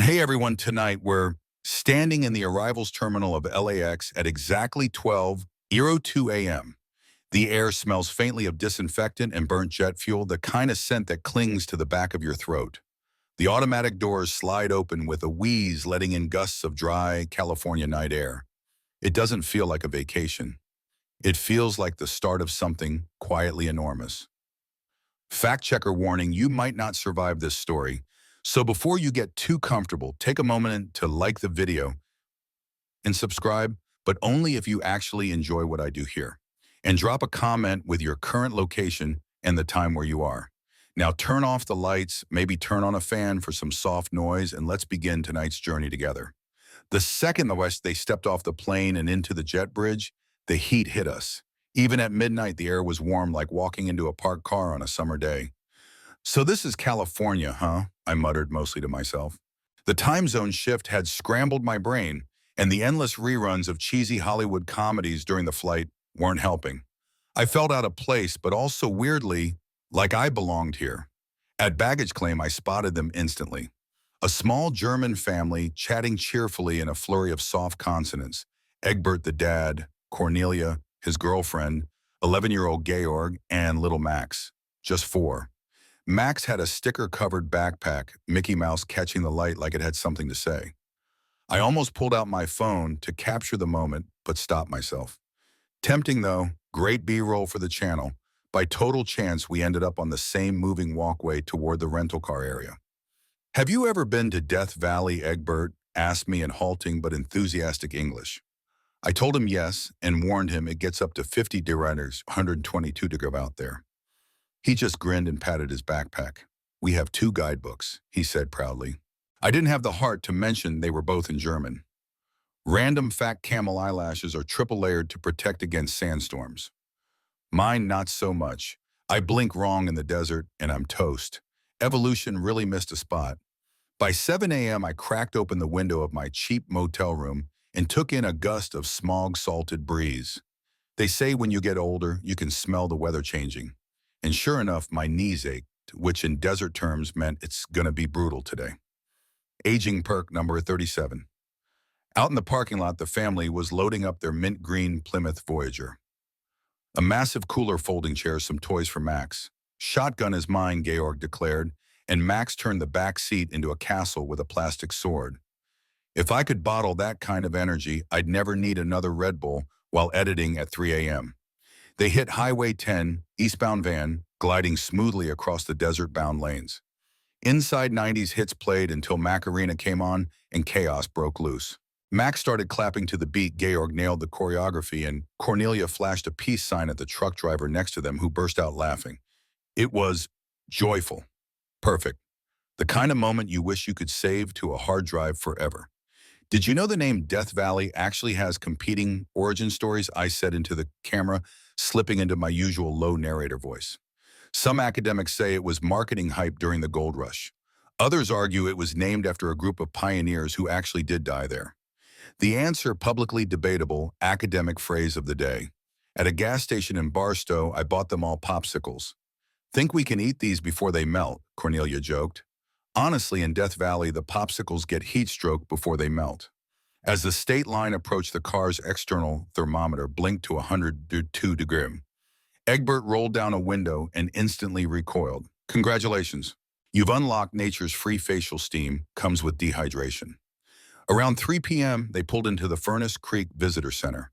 Hey everyone, tonight we're standing in the arrivals terminal of LAX at exactly 12:02 a.m. The air smells faintly of disinfectant and burnt jet fuel, the kind of scent that clings to the back of your throat. The automatic doors slide open with a wheeze, letting in gusts of dry California night air. It doesn't feel like a vacation. It feels like the start of something quietly enormous. Fact checker warning, you might not survive this story. So before you get too comfortable, take a moment to like the video and subscribe, but only if you actually enjoy what I do here. And drop a comment with your current location and the time where you are. Now turn off the lights, maybe turn on a fan for some soft noise, and let's begin tonight's journey together. The second they stepped off the plane and into the jet bridge, the heat hit us. Even at midnight, the air was warm like walking into a parked car on a summer day. So this is California, huh? I muttered mostly to myself. The time zone shift had scrambled my brain, and the endless reruns of cheesy Hollywood comedies during the flight weren't helping. I felt out of place, but also weirdly, like I belonged here. At baggage claim, I spotted them instantly. A small German family chatting cheerfully in a flurry of soft consonants. Egbert the dad, Cornelia, his girlfriend, 11-year-old Georg, and little Max. Just four. Max had a sticker-covered backpack, Mickey Mouse catching the light like it had something to say. I almost pulled out my phone to capture the moment, but stopped myself. Tempting though, great B-roll for the channel. By total chance, we ended up on the same moving walkway toward the rental car area. Have you ever been to Death Valley? Egbert asked me in halting but enthusiastic English. I told him yes and warned him it gets up to 50 degrees, 122 to go out there. He just grinned and patted his backpack. We have two guidebooks, he said proudly. I didn't have the heart to mention they were both in German. Random fat camel eyelashes are triple layered to protect against sandstorms. Mine not so much. I blink wrong in the desert and I'm toast. Evolution really missed a spot. By 7 a.m. I cracked open the window of my cheap motel room and took in a gust of smog-salted breeze. They say when you get older, you can smell the weather changing. And sure enough, my knees ached, which in desert terms meant it's gonna be brutal today. Aging perk number 37. Out in the parking lot, the family was loading up their mint green Plymouth Voyager. A massive cooler folding chair, some toys for Max. Shotgun is mine, Georg declared, and Max turned the back seat into a castle with a plastic sword. If I could bottle that kind of energy, I'd never need another Red Bull while editing at 3 a.m. They hit Highway 10, eastbound van, gliding smoothly across the desert-bound lanes. Inside 90s hits played until Macarena came on and chaos broke loose. Max started clapping to the beat, Georg nailed the choreography, and Cornelia flashed a peace sign at the truck driver next to them who burst out laughing. It was joyful. Perfect. The kind of moment you wish you could save to a hard drive forever. Did you know the name Death Valley actually has competing origin stories? I said into the camera, slipping into my usual low narrator voice. Some academics say it was marketing hype during the gold rush. Others argue it was named after a group of pioneers who actually did die there. The answer, publicly debatable, academic phrase of the day. At a gas station in Barstow, I bought them all popsicles. Think we can eat these before they melt, Cornelia joked. Honestly, in Death Valley, the popsicles get heat stroke before they melt. As the state line approached, the car's external thermometer blinked to 102 degrees. Egbert rolled down a window and instantly recoiled. Congratulations. You've unlocked nature's free facial steam, comes with dehydration. Around 3 p.m., they pulled into the Furnace Creek Visitor Center.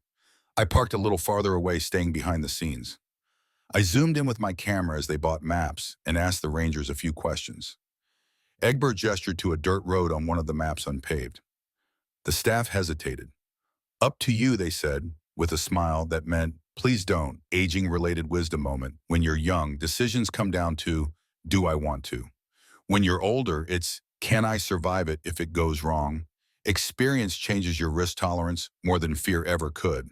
I parked a little farther away, staying behind the scenes. I zoomed in with my camera as they bought maps and asked the rangers a few questions. Egbert gestured to a dirt road on one of the maps unpaved. The staff hesitated. Up to you, they said, with a smile that meant, please don't, aging-related wisdom moment. When you're young, decisions come down to, do I want to? When you're older, it's, can I survive it if it goes wrong? Experience changes your risk tolerance more than fear ever could.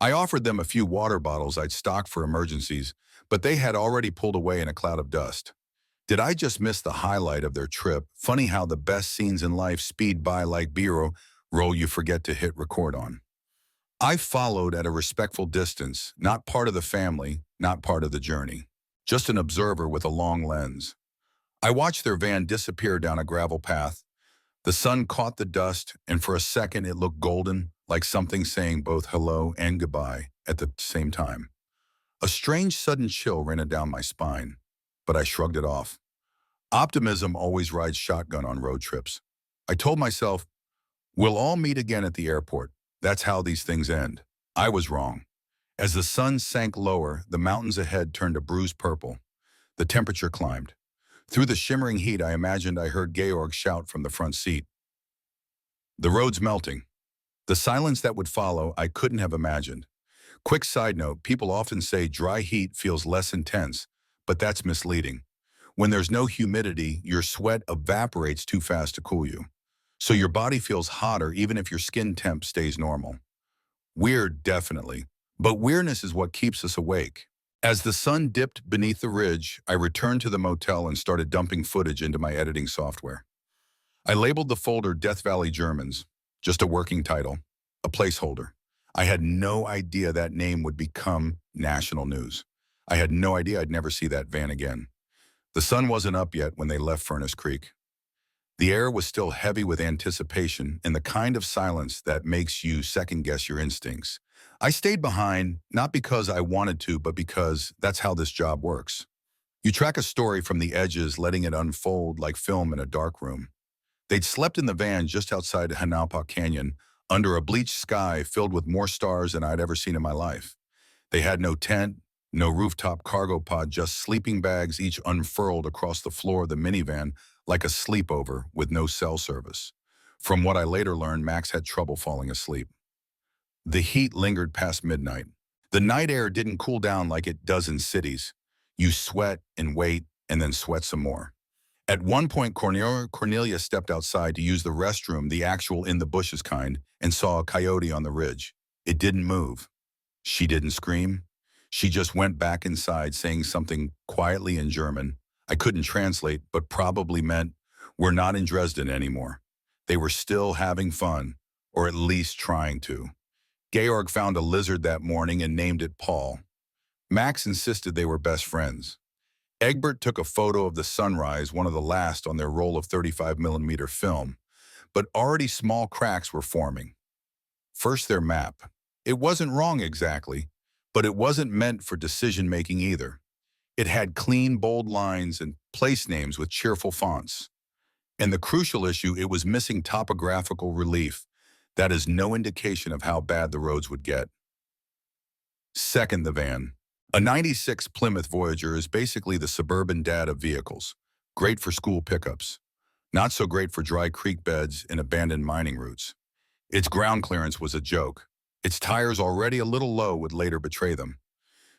I offered them a few water bottles I'd stocked for emergencies, but they had already pulled away in a cloud of dust. Did I just miss the highlight of their trip? Funny how the best scenes in life speed by like B-roll you forget to hit record on. I followed at a respectful distance, not part of the family, not part of the journey. Just an observer with a long lens. I watched their van disappear down a gravel path, The sun caught the dust, and for a second it looked golden, like something saying both hello and goodbye at the same time. A strange sudden chill ran down my spine, but I shrugged it off. Optimism always rides shotgun on road trips. I told myself, we'll all meet again at the airport. That's how these things end. I was wrong. As the sun sank lower, the mountains ahead turned a bruised purple. The temperature climbed. Through the shimmering heat, I imagined I heard Georg shout from the front seat. The road's melting. The silence that would follow, I couldn't have imagined. Quick side note, people often say dry heat feels less intense, but that's misleading. When there's no humidity, your sweat evaporates too fast to cool you. So your body feels hotter even if your skin temp stays normal. Weird, definitely. But weirdness is what keeps us awake. As the sun dipped beneath the ridge, I returned to the motel and started dumping footage into my editing software. I labeled the folder Death Valley Germans, just a working title, a placeholder. I had no idea that name would become national news. I had no idea I'd never see that van again. The sun wasn't up yet when they left Furnace Creek. The air was still heavy with anticipation and the kind of silence that makes you second-guess your instincts. I stayed behind, not because I wanted to, but because that's how this job works. You track a story from the edges, letting it unfold like film in a dark room. They'd slept in the van just outside Hanaupa Canyon, under a bleached sky filled with more stars than I'd ever seen in my life. They had no tent, no rooftop cargo pod, just sleeping bags each unfurled across the floor of the minivan like a sleepover with no cell service. From what I later learned, Max had trouble falling asleep. The heat lingered past midnight. The night air didn't cool down like it does in cities. You sweat and wait and then sweat some more. At one point, Cornelia stepped outside to use the restroom, the actual in-the-bushes kind, and saw a coyote on the ridge. It didn't move. She didn't scream. She just went back inside saying something quietly in German. I couldn't translate, but probably meant, we're not in Dresden anymore. They were still having fun, or at least trying to. Georg found a lizard that morning and named it Paul. Max insisted they were best friends. Egbert took a photo of the sunrise, one of the last on their roll of 35mm film, but already small cracks were forming. First, their map. It wasn't wrong exactly, but it wasn't meant for decision-making either. It had clean, bold lines and place names with cheerful fonts. And the crucial issue, it was missing topographical relief. That is no indication of how bad the roads would get. Second, the van. A '96 Plymouth Voyager is basically the suburban dad of vehicles. Great for school pickups. Not so great for dry creek beds and abandoned mining routes. Its ground clearance was a joke. Its tires, already a little low, would later betray them.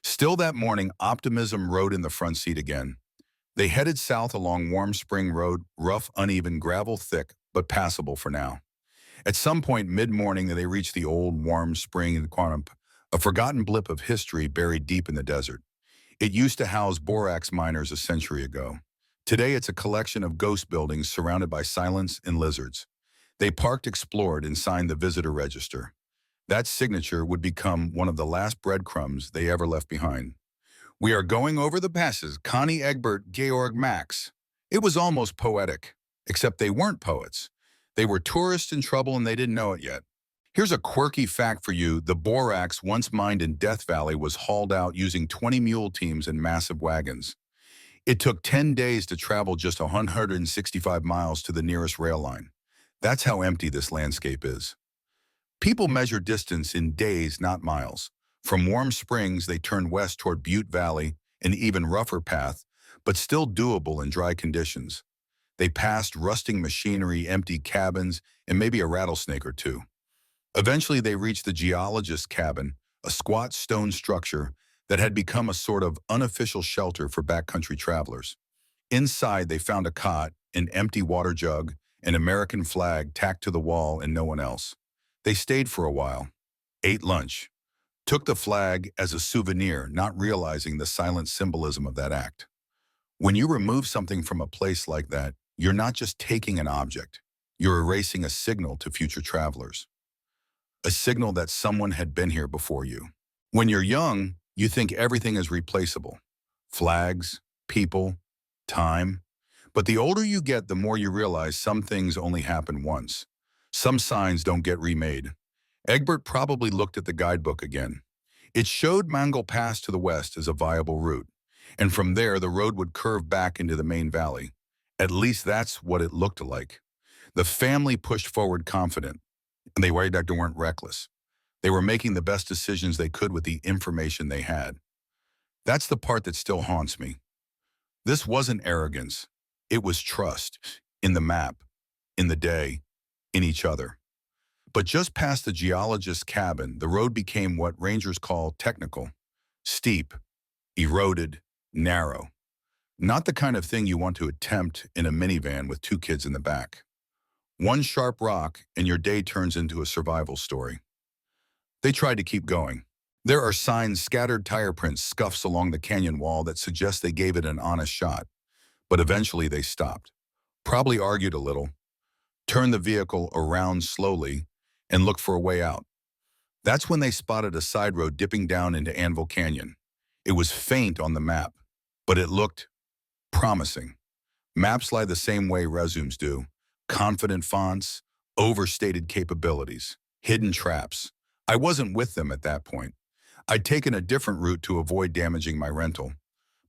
Still that morning, optimism rode in the front seat again. They headed south along Warm Spring Road, rough, uneven, gravel thick, but passable for now. At some point mid-morning, they reached the old Warm Spring in Quantum, a forgotten blip of history buried deep in the desert. It used to house borax miners a century ago. Today, it's a collection of ghost buildings surrounded by silence and lizards. They parked, explored, and signed the visitor register. That signature would become one of the last breadcrumbs they ever left behind. We are going over the passes, Connie, Egbert, Georg, Max. It was almost poetic, except they weren't poets. They were tourists in trouble and they didn't know it yet. Here's a quirky fact for you. The borax once mined in Death Valley was hauled out using 20 mule teams and massive wagons. It took 10 days to travel just 165 miles to the nearest rail line. That's how empty this landscape is. People measure distance in days, not miles. From Warm Springs, they turned west toward Butte Valley, an even rougher path, but still doable in dry conditions. They passed rusting machinery, empty cabins, and maybe a rattlesnake or two. Eventually, they reached the geologist's cabin, a squat stone structure that had become a sort of unofficial shelter for backcountry travelers. Inside, they found a cot, an empty water jug, an American flag tacked to the wall, and no one else. They stayed for a while, ate lunch, took the flag as a souvenir, not realizing the silent symbolism of that act. When you remove something from a place like that, you're not just taking an object, you're erasing a signal to future travelers. A signal that someone had been here before you. When you're young, you think everything is replaceable. Flags, people, time. But the older you get, the more you realize some things only happen once. Some signs don't get remade. Egbert probably looked at the guidebook again. It showed Mangle Pass to the west as a viable route, and from there the road would curve back into the main valley. At least that's what it looked like. The family pushed forward confident, and they weren't reckless. They were making the best decisions they could with the information they had. That's the part that still haunts me. This wasn't arrogance. It was trust in the map, in the day, in each other. But just past the geologist's cabin, the road became what rangers call technical, steep, eroded, narrow. Not the kind of thing you want to attempt in a minivan with two kids in the back. One sharp rock and your day turns into a survival story. They tried to keep going. There are signs, scattered tire prints, scuffs along the canyon wall that suggest they gave it an honest shot. But eventually they stopped. Probably argued a little, turned the vehicle around slowly, and looked for a way out. That's when they spotted a side road dipping down into Anvil Canyon. It was faint on the map, but it looked promising. Maps lie the same way resumes do. Confident fonts, overstated capabilities, hidden traps. I wasn't with them at that point. I'd taken a different route to avoid damaging my rental.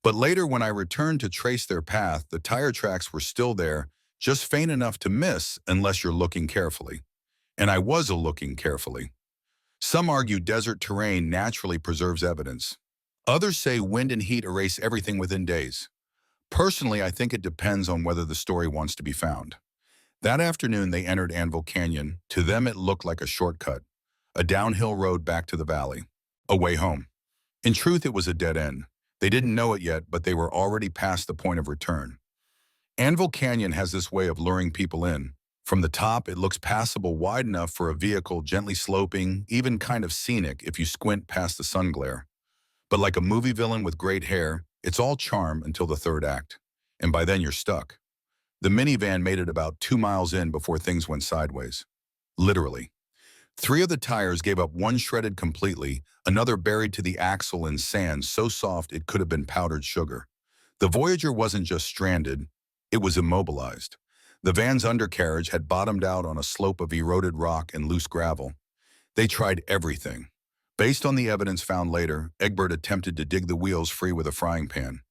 But later when I returned to trace their path, the tire tracks were still there, just faint enough to miss unless you're looking carefully. And I was looking carefully. Some argue desert terrain naturally preserves evidence. Others say wind and heat erase everything within days. Personally, I think it depends on whether the story wants to be found. That afternoon, they entered Anvil Canyon. To them, it looked like a shortcut, a downhill road back to the valley, a way home. In truth, it was a dead end. They didn't know it yet, but they were already past the point of return. Anvil Canyon has this way of luring people in. From the top, it looks passable, wide enough for a vehicle, gently sloping, even kind of scenic if you squint past the sun glare. But like a movie villain with great hair, it's all charm until the third act. And by then you're stuck. The minivan made it about 2 miles in before things went sideways. Literally. 3 of the tires gave up, one shredded completely, another buried to the axle in sand so soft it could have been powdered sugar. The Voyager wasn't just stranded, it was immobilized. The van's undercarriage had bottomed out on a slope of eroded rock and loose gravel. They tried everything. Based on the evidence found later, Egbert attempted to dig the wheels free with a frying pan.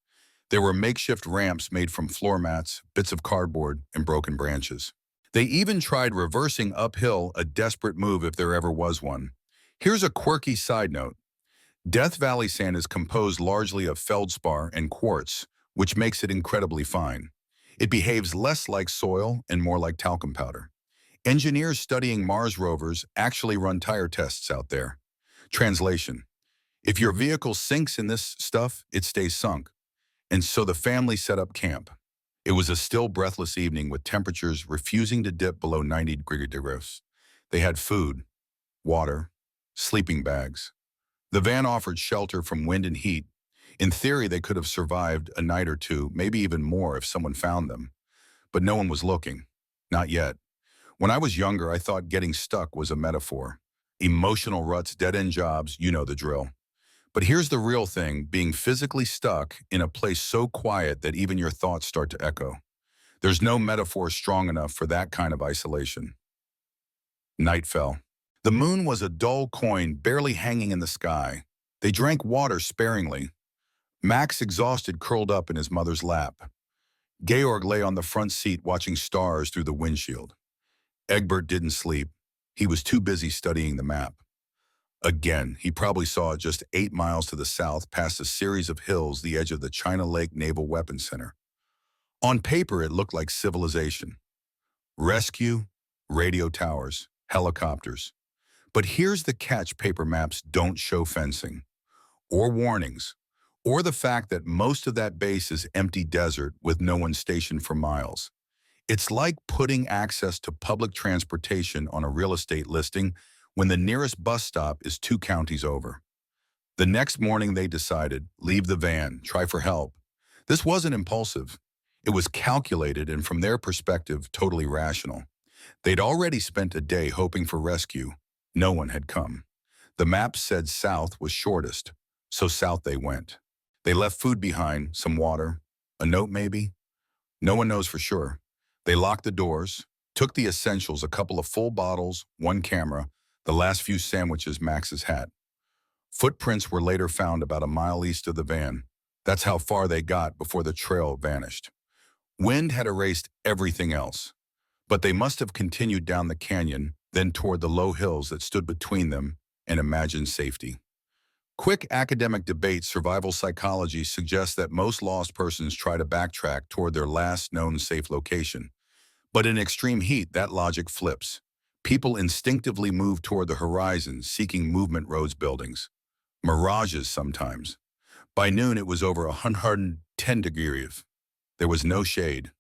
There were makeshift ramps made from floor mats, bits of cardboard, and broken branches. They even tried reversing uphill, a desperate move if there ever was one. Here's a quirky side note. Death Valley sand is composed largely of feldspar and quartz, which makes it incredibly fine. It behaves less like soil and more like talcum powder. Engineers studying Mars rovers actually run tire tests out there. Translation: if your vehicle sinks in this stuff, it stays sunk. And so the family set up camp. It was a still, breathless evening with temperatures refusing to dip below 90 degrees. They had food, water, sleeping bags. The van offered shelter from wind and heat. In theory, they could have survived a night or two, maybe even more if someone found them. But no one was looking. Not yet. When I was younger, I thought getting stuck was a metaphor. Emotional ruts, dead-end jobs, you know the drill. But here's the real thing, being physically stuck in a place so quiet that even your thoughts start to echo. There's no metaphor strong enough for that kind of isolation. Night fell. The moon was a dull coin barely hanging in the sky. They drank water sparingly. Max, exhausted, curled up in his mother's lap. Georg lay on the front seat watching stars through the windshield. Egbert didn't sleep. He was too busy studying the map. Again, he probably saw it just 8 miles to the south past a series of hills, the edge of the China Lake Naval Weapons Center. On paper, it looked like civilization. Rescue, radio towers, helicopters. But here's the catch: paper maps don't show fencing, or warnings, or the fact that most of that base is empty desert with no one stationed for miles. It's like putting access to public transportation on a real estate listing when the nearest bus stop is 2 counties over. The next morning they decided, leave the van, try for help. This wasn't impulsive. It was calculated and, from their perspective, totally rational. They'd already spent a day hoping for rescue. No one had come. The map said south was shortest, so south they went. They left food behind, some water, a note maybe. No one knows for sure. They locked the doors, took the essentials, a couple of full bottles, one camera, the last few sandwiches Max's had. Footprints were later found about a mile east of the van. That's how far they got before the trail vanished. Wind had erased everything else, but they must have continued down the canyon, then toward the low hills that stood between them and imagined safety. Quick academic debate survival psychology suggests that most lost persons try to backtrack toward their last known safe location. But in extreme heat, that logic flips. People instinctively move toward the horizon, seeking movement roads buildings. Mirages sometimes. By noon, it was over 110 degrees. There was no shade.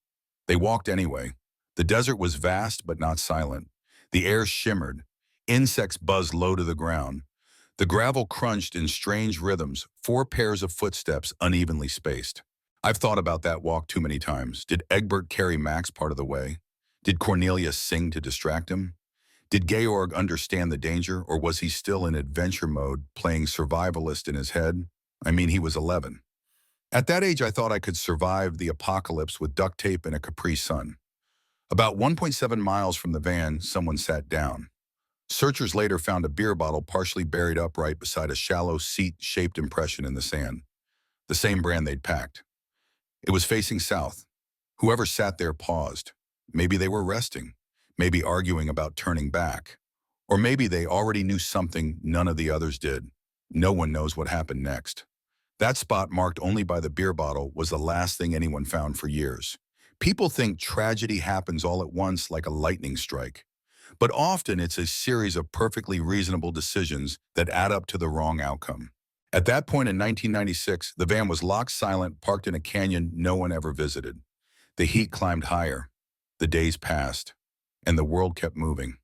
They walked anyway. The desert was vast but not silent. The air shimmered. Insects buzzed low to the ground. The gravel crunched in strange rhythms, 4 pairs of footsteps unevenly spaced. I've thought about that walk too many times. Did Egbert carry Max part of the way? Did Cornelius sing to distract him? Did Georg understand the danger, or was he still in adventure mode, playing survivalist in his head? I mean, he was 11. At that age, I thought I could survive the apocalypse with duct tape and a Capri Sun. About 1.7 miles from the van, someone sat down. Searchers later found a beer bottle partially buried upright beside a shallow seat-shaped impression in the sand, the same brand they'd packed. It was facing south. Whoever sat there paused. Maybe they were resting, maybe arguing about turning back, or maybe they already knew something none of the others did. No one knows what happened next. That spot, marked only by the beer bottle, was the last thing anyone found for years. People think tragedy happens all at once like a lightning strike. But often it's a series of perfectly reasonable decisions that add up to the wrong outcome. At that point in 1996, the van was locked silent, parked in a canyon no one ever visited. The heat climbed higher. The days passed, and the world kept moving.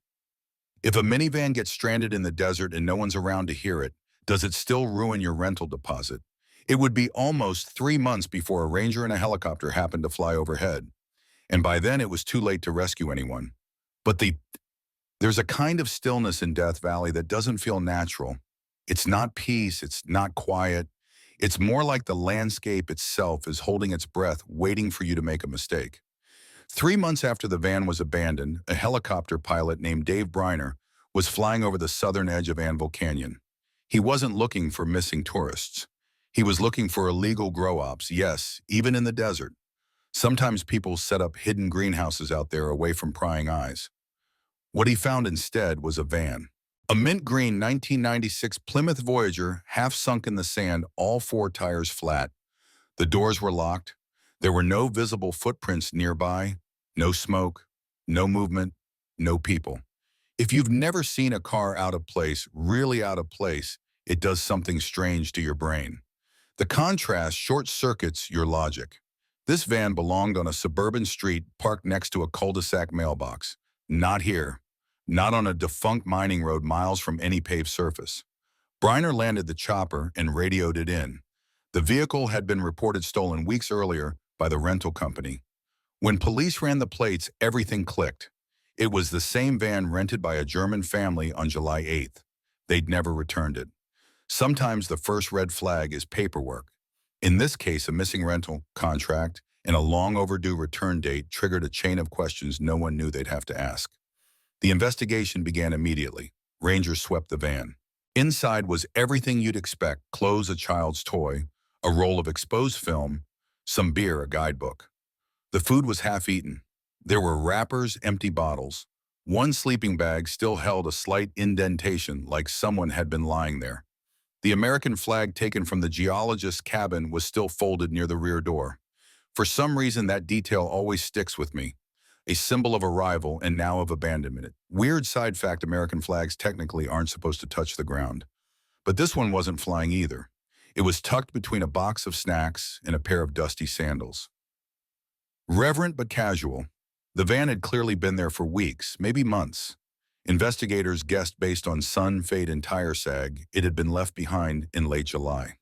If a minivan gets stranded in the desert and no one's around to hear it, does it still ruin your rental deposit? It would be almost 3 months before a ranger and a helicopter happened to fly overhead. And by then it was too late to rescue anyone. But there's a kind of stillness in Death Valley that doesn't feel natural. It's not peace, it's not quiet. It's more like the landscape itself is holding its breath, waiting for you to make a mistake. 3 months after the van was abandoned, a helicopter pilot named Dave Briner was flying over the southern edge of Anvil Canyon. He wasn't looking for missing tourists. He was looking for illegal grow-ops, yes, even in the desert. Sometimes people set up hidden greenhouses out there away from prying eyes. What he found instead was a van. A mint green 1996 Plymouth Voyager, half sunk in the sand, all 4 tires flat. The doors were locked. There were no visible footprints nearby, no smoke, no movement, no people. If you've never seen a car out of place, really out of place, it does something strange to your brain. The contrast short-circuits your logic. This van belonged on a suburban street parked next to a cul-de-sac mailbox. Not here. Not on a defunct mining road miles from any paved surface. Briner landed the chopper and radioed it in. The vehicle had been reported stolen weeks earlier by the rental company. When police ran the plates, everything clicked. It was the same van rented by a German family on July 8th. They'd never returned it. Sometimes the first red flag is paperwork. In this case, a missing rental contract and a long overdue return date triggered a chain of questions no one knew they'd have to ask. The investigation began immediately. Rangers swept the van. Inside was everything you'd expect: clothes, a child's toy, a roll of exposed film, some beer, a guidebook. The food was half-eaten. There were wrappers, empty bottles. One sleeping bag still held a slight indentation, like someone had been lying there. The American flag taken from the geologist's cabin was still folded near the rear door. For some reason, that detail always sticks with me. A symbol of arrival and now of abandonment. Weird side fact: American flags technically aren't supposed to touch the ground. But this one wasn't flying either. It was tucked between a box of snacks and a pair of dusty sandals. Reverent but casual. The van had clearly been there for weeks, maybe months. Investigators guessed based on sun, fade, and tire sag, it had been left behind in late July.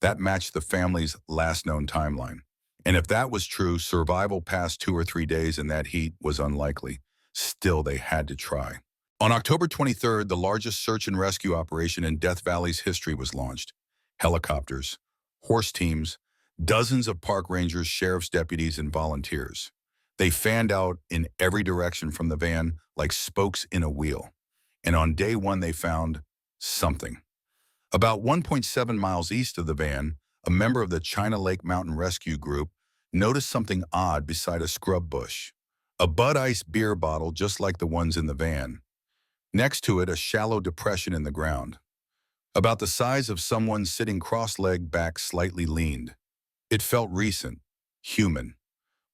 That matched the family's last known timeline. And if that was true, survival past 2 or 3 days in that heat was unlikely. Still, they had to try. On October 23rd, the largest search and rescue operation in Death Valley's history was launched. Helicopters, horse teams, Dozens of park rangers, sheriff's deputies, and volunteers. They fanned out in every direction from the van like spokes in a wheel. And on day one, they found something. About 1.7 miles east of the van, a member of the China Lake Mountain Rescue Group noticed something odd beside a scrub bush. A Bud Ice beer bottle just like the ones in the van. Next to it, a shallow depression in the ground, about the size of someone sitting cross-legged back, slightly leaned. It felt recent, human,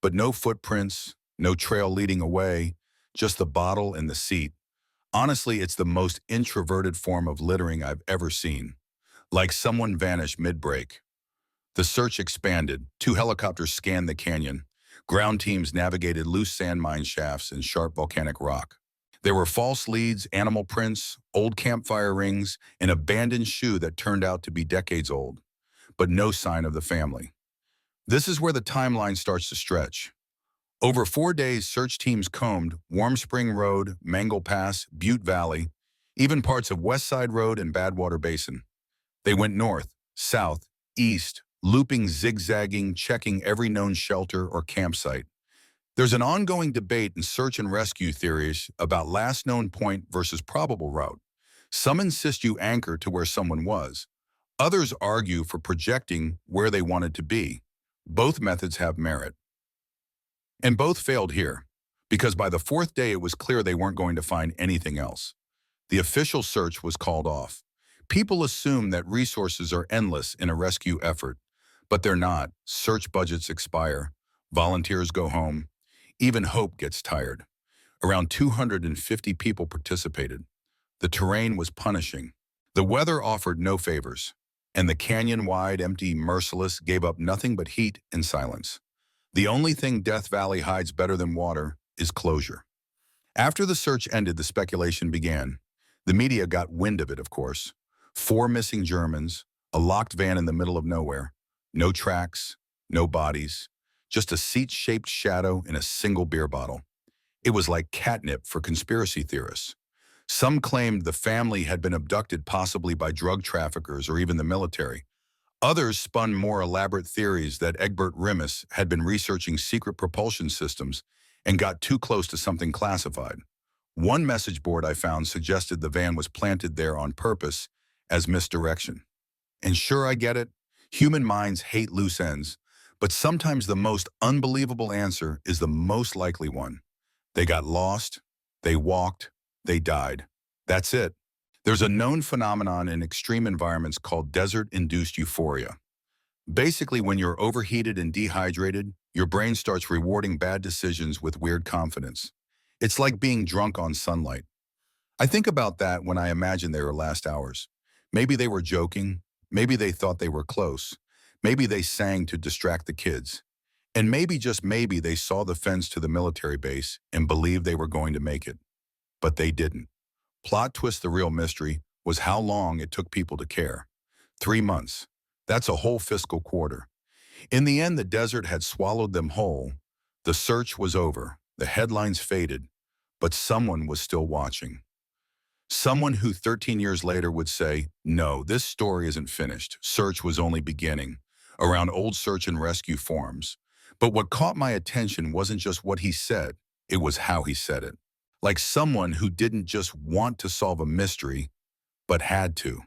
but no footprints, no trail leading away, just the bottle and the seat. Honestly, it's the most introverted form of littering I've ever seen. Like someone vanished mid-break. The search expanded. 2 helicopters scanned the canyon. Ground teams navigated loose sand mine shafts and sharp volcanic rock. There were false leads, animal prints, old campfire rings, an abandoned shoe that turned out to be decades old, but no sign of the family. This is where the timeline starts to stretch. Over 4 days, search teams combed Warm Spring Road, Mangle Pass, Butte Valley, even parts of West Side Road and Badwater Basin. They went north, south, east, looping, zigzagging, checking every known shelter or campsite. There's an ongoing debate in search and rescue theories about last known point versus probable route. Some insist you anchor to where someone was. Others argue for projecting where they wanted to be. Both methods have merit. And both failed here, because by the 4th day it was clear they weren't going to find anything else. The official search was called off. People assume that resources are endless in a rescue effort, but they're not. Search budgets expire. Volunteers go home. Even hope gets tired. Around 250 people participated. The terrain was punishing. The weather offered no favors, and the canyon-wide, empty, merciless gave up nothing but heat and silence. The only thing Death Valley hides better than water is closure. After the search ended, the speculation began. The media got wind of it, of course. 4 missing Germans, a locked van in the middle of nowhere, no tracks, no bodies, just a seat-shaped shadow in a single beer bottle. It was like catnip for conspiracy theorists. Some claimed the family had been abducted, possibly by drug traffickers or even the military. Others spun more elaborate theories that Egbert Rimis had been researching secret propulsion systems and got too close to something classified. One message board I found suggested the van was planted there on purpose as misdirection. And sure, I get it. Human minds hate loose ends, but sometimes the most unbelievable answer is the most likely one. They got lost, they walked, they died. That's it. There's a known phenomenon in extreme environments called desert-induced euphoria. Basically, when you're overheated and dehydrated, your brain starts rewarding bad decisions with weird confidence. It's like being drunk on sunlight. I think about that when I imagine their last hours. Maybe they were joking, maybe they thought they were close, maybe they sang to distract the kids, and maybe, just maybe, they saw the fence to the military base and believed they were going to make it. But they didn't. Plot twist: the real mystery was how long it took people to care. 3 months. That's a whole fiscal quarter. In the end, the desert had swallowed them whole. The search was over. The headlines faded. But someone was still watching. Someone who 13 years later would say, "No, this story isn't finished. Search was only beginning," around old search and rescue forums. But what caught my attention wasn't just what he said, it was how he said it. Like someone who didn't just want to solve a mystery, but had to.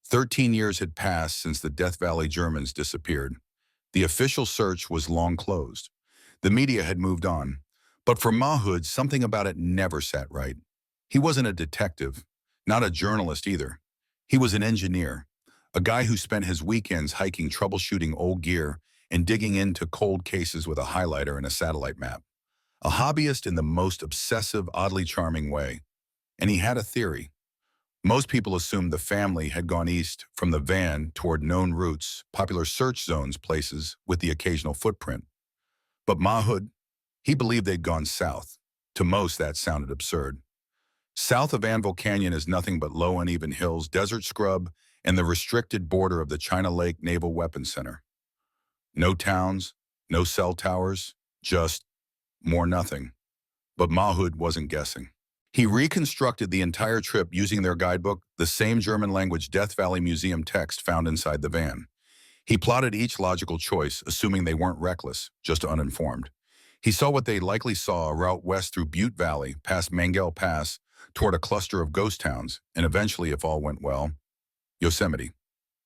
13 years had passed since the Death Valley Germans disappeared. The official search was long closed. The media had moved on. But for Mahood, something about it never sat right. He wasn't a detective, not a journalist either. He was an engineer, a guy who spent his weekends hiking, troubleshooting old gear, and digging into cold cases with a highlighter and a satellite map. A hobbyist in the most obsessive, oddly charming way. And he had a theory. Most people assumed the family had gone east from the van toward known routes, popular search zones, places with the occasional footprint. But Mahood, he believed they'd gone south. To most, that sounded absurd. South of Anvil Canyon is nothing but low, uneven hills, desert scrub, and the restricted border of the China Lake Naval Weapons Center. No towns, no cell towers, just more nothing. But Mahood wasn't guessing. He reconstructed the entire trip using their guidebook, the same German-language Death Valley Museum text found inside the van. He plotted each logical choice, assuming they weren't reckless, just uninformed. He saw what they likely saw: a route west through Butte Valley, past Mangell Pass, toward a cluster of ghost towns, and eventually, if all went well, Yosemite.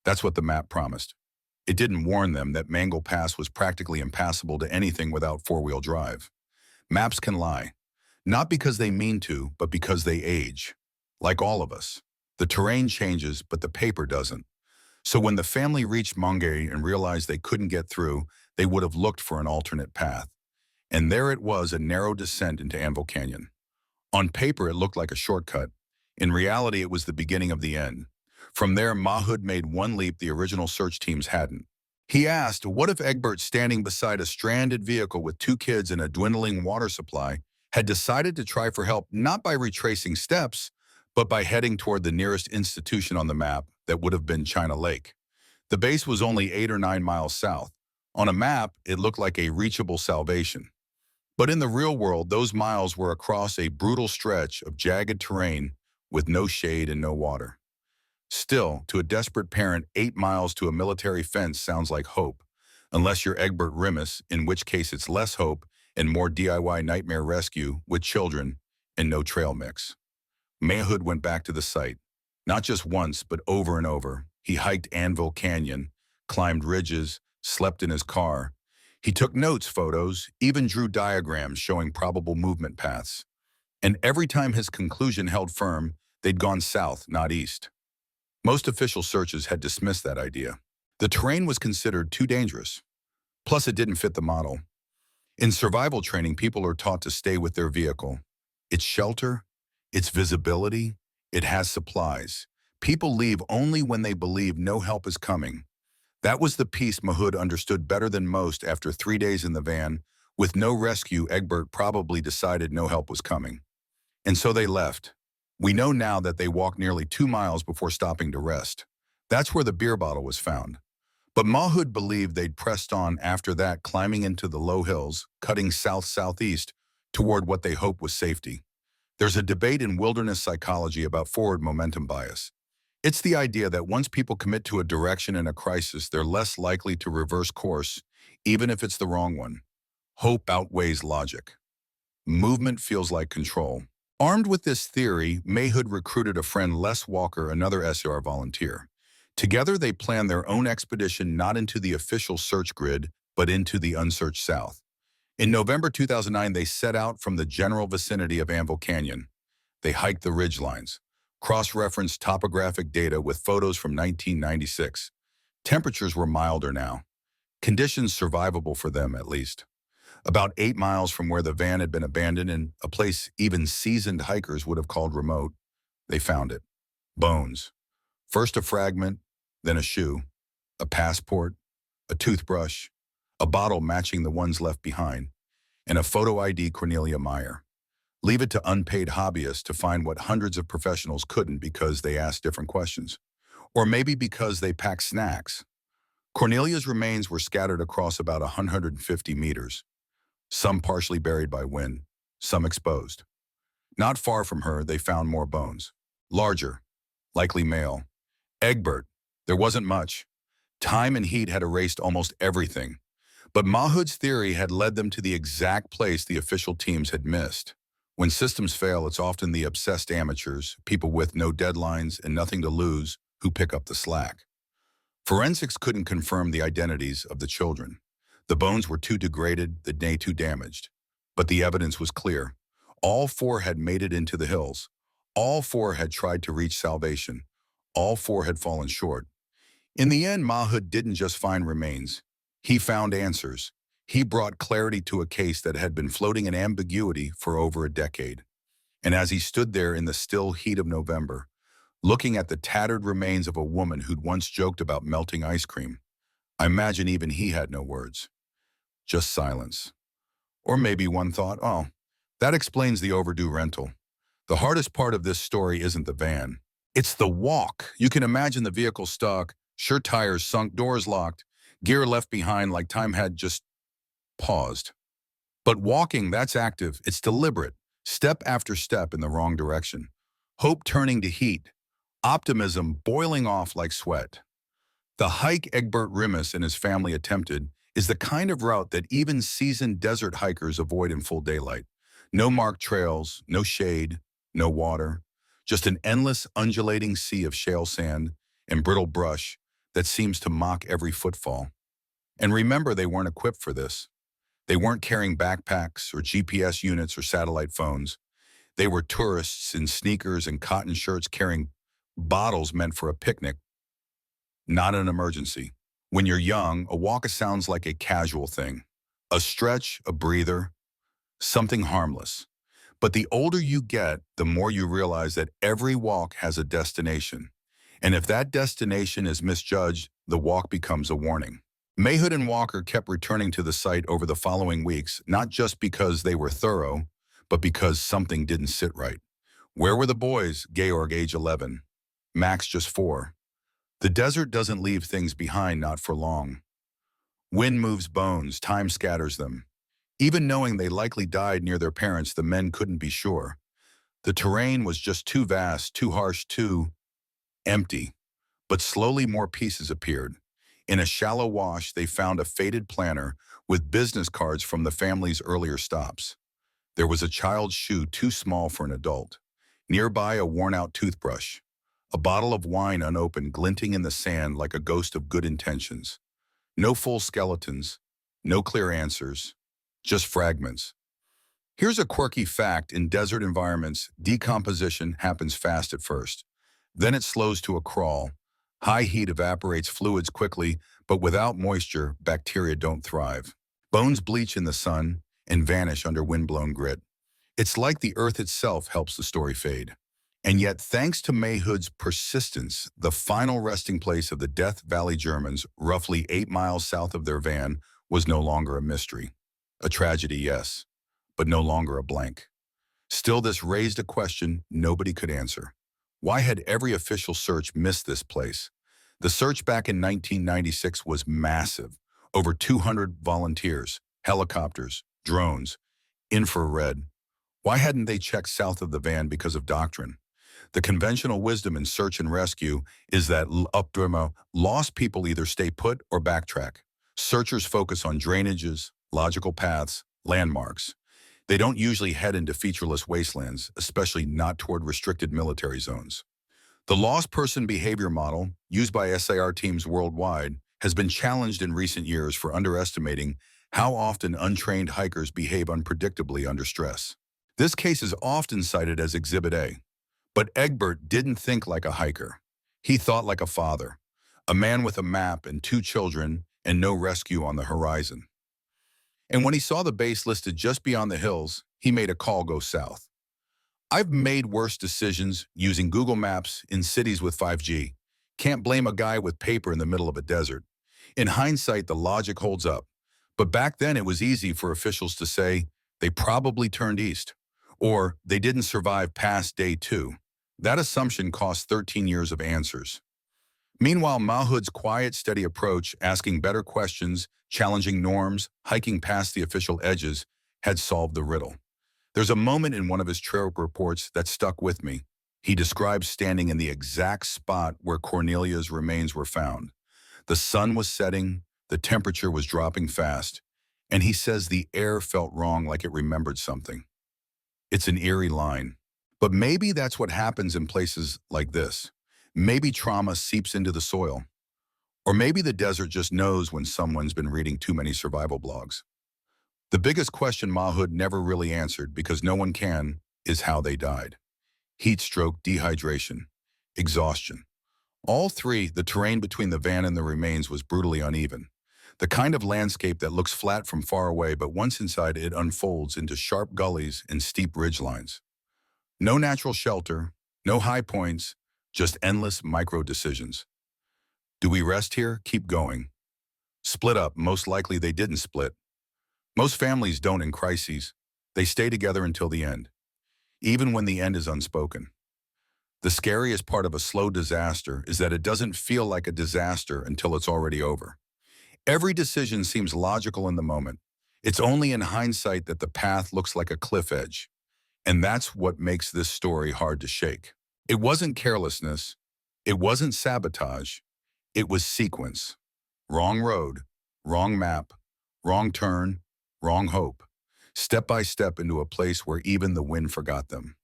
That's what the map promised. It didn't warn them that Mangell Pass was practically impassable to anything without four-wheel drive. Maps can lie, not because they mean to, but because they age. Like all of us. The terrain changes, but the paper doesn't. So when the family reached Mangay and realized they couldn't get through, they would have looked for an alternate path. And there it was, a narrow descent into Anvil Canyon. On paper, it looked like a shortcut. In reality, it was the beginning of the end. From there, Mahood made one leap the original search teams hadn't. He asked, what if Egbert, standing beside a stranded vehicle with two kids and a dwindling water supply, had decided to try for help not by retracing steps, but by heading toward the nearest institution on the map that would have been China Lake. The base was only 8 or 9 miles south. On a map, it looked like a reachable salvation. But in the real world, those miles were across a brutal stretch of jagged terrain with no shade and no water. Still, to a desperate parent, 8 miles to a military fence sounds like hope, unless you're Egbert Rimis, in which case it's less hope and more DIY nightmare rescue with children and no trail mix. Mahood went back to the site, not just once, but over and over. He hiked Anvil Canyon, climbed ridges, slept in his car. He took notes, photos, even drew diagrams showing probable movement paths. And every time his conclusion held firm, they'd gone south, not east. Most official searches had dismissed that idea. The terrain was considered too dangerous. Plus, it didn't fit the model. In survival training, people are taught to stay with their vehicle. Its shelter, its visibility, it has supplies. People leave only when they believe no help is coming. That was the piece Mahood understood better than most. After 3 days in the van. With no rescue, Egbert probably decided no help was coming. And so they left. We know now that they walked nearly 2 miles before stopping to rest. That's where the beer bottle was found. But Mahood believed they'd pressed on after that, climbing into the low hills, cutting south-southeast toward what they hoped was safety. There's a debate in wilderness psychology about forward momentum bias. It's the idea that once people commit to a direction in a crisis, they're less likely to reverse course, even if it's the wrong one. Hope outweighs logic. Movement feels like control. Armed with this theory, Mahood recruited a friend, Les Walker, another SAR volunteer. Together, they planned their own expedition, not into the official search grid, but into the unsearched South. In November 2009, they set out from the general vicinity of Anvil Canyon. They hiked the ridgelines, cross-referenced topographic data with photos from 1996. Temperatures were milder now. Conditions survivable for them, at least. About 8 miles from where the van had been abandoned, in a place even seasoned hikers would have called remote, they found it. Bones. First a fragment, then a shoe, a passport, a toothbrush, a bottle matching the ones left behind, and a photo ID Cornelia Meyer. Leave it to unpaid hobbyists to find what hundreds of professionals couldn't, because they asked different questions. Or maybe because they packed snacks. Cornelia's remains were scattered across about 150 meters. Some partially buried by wind, some exposed. Not far from her, they found more bones. Larger, likely male. Egbert. There wasn't much. Time and heat had erased almost everything. But Mahood's theory had led them to the exact place the official teams had missed. When systems fail, it's often the obsessed amateurs, people with no deadlines and nothing to lose, who pick up the slack. Forensics couldn't confirm the identities of the children. The bones were too degraded, the day too damaged. But the evidence was clear. All 4 had made it into the hills. All 4 had tried to reach salvation. All 4 had fallen short. In the end, Mahood didn't just find remains. He found answers. He brought clarity to a case that had been floating in ambiguity for over a decade. And as he stood there in the still heat of November, looking at the tattered remains of a woman who'd once joked about melting ice cream, I imagine even he had no words. Just silence. Or maybe one thought, oh, that explains the overdue rental. The hardest part of this story isn't the van. It's the walk. You can imagine the vehicle stuck, sure tires sunk, doors locked, gear left behind, like time had just paused. But walking, that's active. It's deliberate, step after step in the wrong direction. Hope turning to heat, optimism boiling off like sweat. The hike Egbert Rimus and his family attempted is the kind of route that even seasoned desert hikers avoid in full daylight. No marked trails, no shade, no water, just an endless undulating sea of shale sand and brittle brush that seems to mock every footfall. And remember, they weren't equipped for this. They weren't carrying backpacks or GPS units or satellite phones. They were tourists in sneakers and cotton shirts carrying bottles meant for a picnic, not an emergency. When you're young, a walk sounds like a casual thing, a stretch, a breather, something harmless. But the older you get, the more you realize that every walk has a destination. And if that destination is misjudged, the walk becomes a warning. Mayhood and Walker kept returning to the site over the following weeks, not just because they were thorough, but because something didn't sit right. Where were the boys? Georg, age 11. Max, just 4. The desert doesn't leave things behind, not for long. Wind moves bones, time scatters them. Even knowing they likely died near their parents, the men couldn't be sure. The terrain was just too vast, too harsh, too empty. But slowly more pieces appeared. In a shallow wash, they found a faded planner with business cards from the family's earlier stops. There was a child's shoe too small for an adult. Nearby, a worn-out toothbrush. A bottle of wine unopened, glinting in the sand like a ghost of good intentions. No full skeletons, no clear answers, just fragments. Here's a quirky fact: in desert environments, decomposition happens fast at first. Then it slows to a crawl. High heat evaporates fluids quickly, but without moisture, bacteria don't thrive. Bones bleach in the sun and vanish under windblown grit. It's like the earth itself helps the story fade. And yet, thanks to Mayhood's persistence, the final resting place of the Death Valley Germans, roughly 8 miles south of their van, was no longer a mystery. A tragedy, yes, but no longer a blank. Still, this raised a question nobody could answer. Why had every official search missed this place? The search back in 1996 was massive. Over 200 volunteers, helicopters, drones, infrared. Why hadn't they checked south of the van because of doctrine? The conventional wisdom in search and rescue is that lost people either stay put or backtrack. Searchers focus on drainages, logical paths, landmarks. They don't usually head into featureless wastelands, especially not toward restricted military zones. The lost person behavior model, used by SAR teams worldwide, has been challenged in recent years for underestimating how often untrained hikers behave unpredictably under stress. This case is often cited as Exhibit A. But Egbert didn't think like a hiker. He thought like a father, a man with a map and 2 children and no rescue on the horizon. And when he saw the base listed just beyond the hills, he made a call: go south. I've made worse decisions using Google Maps in cities with 5G. Can't blame a guy with paper in the middle of a desert. In hindsight, the logic holds up. But back then, it was easy for officials to say they probably turned east, or they didn't survive past day 2. That assumption cost 13 years of answers. Meanwhile, Mahood's quiet, steady approach, asking better questions, challenging norms, hiking past the official edges, had solved the riddle. There's a moment in one of his trail reports that stuck with me. He describes standing in the exact spot where Cornelia's remains were found. The sun was setting, the temperature was dropping fast, and he says the air felt wrong, like it remembered something. It's an eerie line. But maybe that's what happens in places like this. Maybe trauma seeps into the soil. Or maybe the desert just knows when someone's been reading too many survival blogs. The biggest question Mahood never really answered, because no one can, is how they died. Heat stroke, dehydration, exhaustion. All 3, the terrain between the van and the remains was brutally uneven. The kind of landscape that looks flat from far away, but once inside it unfolds into sharp gullies and steep ridgelines. No natural shelter, no high points, just endless micro-decisions. Do we rest here? Keep going. Split up? Most likely they didn't split. Most families don't in crises. They stay together until the end, even when the end is unspoken. The scariest part of a slow disaster is that it doesn't feel like a disaster until it's already over. Every decision seems logical in the moment. It's only in hindsight that the path looks like a cliff edge. And that's what makes this story hard to shake. It wasn't carelessness. It wasn't sabotage. It was sequence. Wrong road, wrong map, wrong turn, wrong hope. Step by step into a place where even the wind forgot them.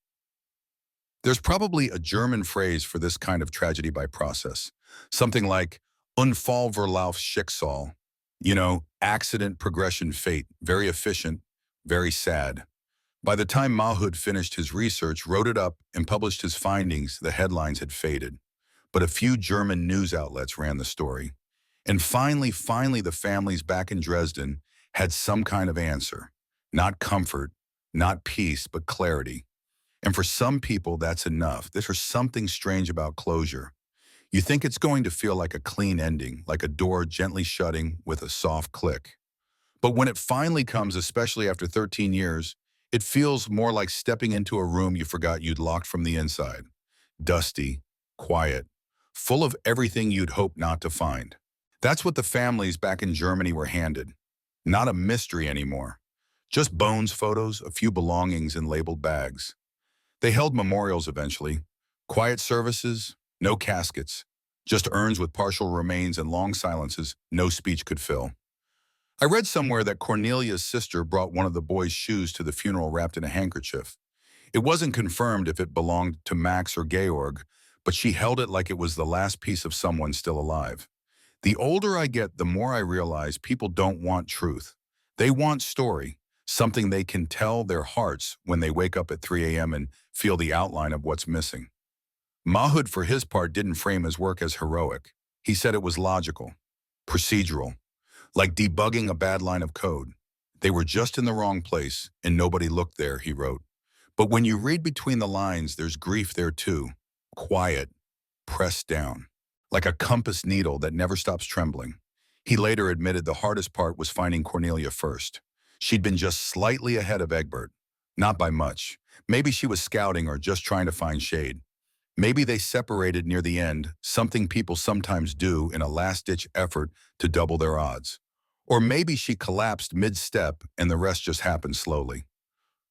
There's probably a German phrase for this kind of tragedy by process. Something like Unfallverlauf Schicksal. Accident, progression, fate. Very efficient, very sad. By the time Mahud finished his research, wrote it up, and published his findings, the headlines had faded. But a few German news outlets ran the story. And finally, the families back in Dresden had some kind of answer. Not comfort, not peace, but clarity. And for some people, that's enough. There's something strange about closure. You think it's going to feel like a clean ending, like a door gently shutting with a soft click. But when it finally comes, especially after 13 years, it feels more like stepping into a room you forgot you'd locked from the inside. Dusty, quiet, full of everything you'd hoped not to find. That's what the families back in Germany were handed. Not a mystery anymore. Just bones photos, a few belongings in labeled bags. They held memorials eventually. Quiet services, no caskets. Just urns with partial remains and long silences no speech could fill. I read somewhere that Cornelia's sister brought one of the boys' shoes to the funeral wrapped in a handkerchief. It wasn't confirmed if it belonged to Max or Georg, but she held it like it was the last piece of someone still alive. The older I get, the more I realize people don't want truth. They want story, something they can tell their hearts when they wake up at 3 a.m. and feel the outline of what's missing. Mahud, for his part, didn't frame his work as heroic. He said it was logical, procedural, like debugging a bad line of code. They were just in the wrong place, and nobody looked there, he wrote. But when you read between the lines, there's grief there too. Quiet, pressed down, like a compass needle that never stops trembling. He later admitted the hardest part was finding Cornelia first. She'd been just slightly ahead of Egbert. Not by much. Maybe she was scouting or just trying to find shade. Maybe they separated near the end, something people sometimes do in a last-ditch effort to double their odds. Or maybe she collapsed mid-step and the rest just happened slowly.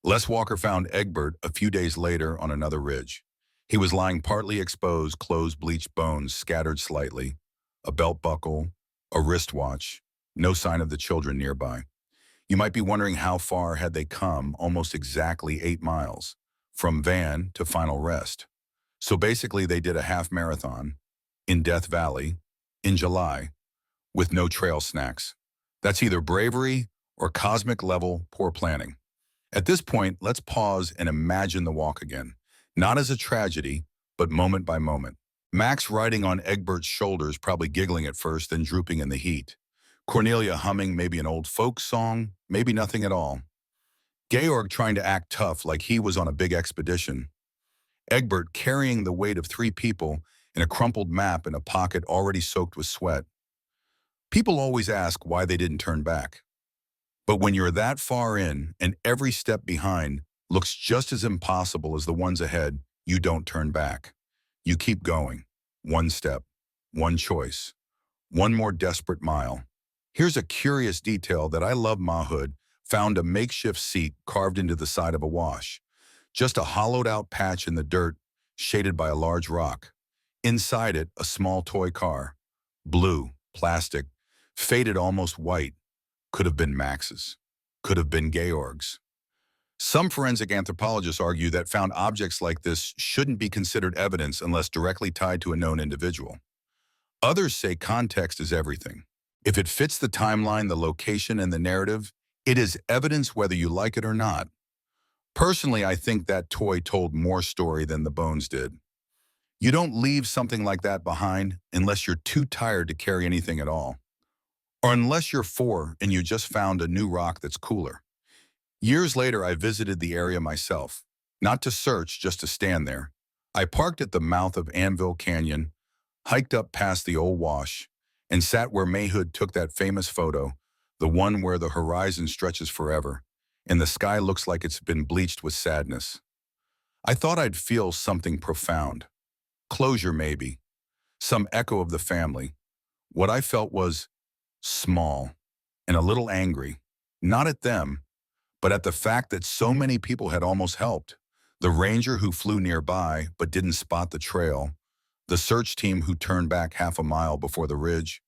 Les Walker found Egbert a few days later on another ridge. He was lying partly exposed, closed bleached bones scattered slightly, a belt buckle, a wristwatch, no sign of the children nearby. You might be wondering how far had they come, almost exactly 8 miles, from van to final rest. So basically they did a half marathon in Death Valley in July with no trail snacks. That's either bravery or cosmic level poor planning. At this point, let's pause and imagine the walk again, not as a tragedy, but moment by moment. Max riding on Egbert's shoulders, probably giggling at first, then drooping in the heat. Cornelia humming maybe an old folk song, maybe nothing at all. Georg trying to act tough like he was on a big expedition. Egbert carrying the weight of 3 people in a crumpled map in a pocket already soaked with sweat. People always ask why they didn't turn back. But when you're that far in and every step behind looks just as impossible as the ones ahead, you don't turn back. You keep going. One step, one choice, one more desperate mile. Here's a curious detail that I love. Mahud found a makeshift seat carved into the side of a wash. Just a hollowed-out patch in the dirt, shaded by a large rock. Inside it, a small toy car. Blue, plastic, faded almost white. Could have been Max's. Could have been Georg's. Some forensic anthropologists argue that found objects like this shouldn't be considered evidence unless directly tied to a known individual. Others say context is everything. If it fits the timeline, the location, and the narrative, it is evidence whether you like it or not. Personally, I think that toy told more story than the bones did. You don't leave something like that behind unless you're too tired to carry anything at all. Or unless you're 4 and you just found a new rock that's cooler. Years later, I visited the area myself. Not to search, just to stand there. I parked at the mouth of Anvil Canyon, hiked up past the old wash, and sat where Mahud took that famous photo, the one where the horizon stretches forever, and the sky looks like it's been bleached with sadness. I thought I'd feel something profound. Closure, maybe. Some echo of the family. What I felt was small and a little angry, not at them, but at the fact that so many people had almost helped. The ranger who flew nearby but didn't spot the trail, the search team who turned back half a mile before the ridge,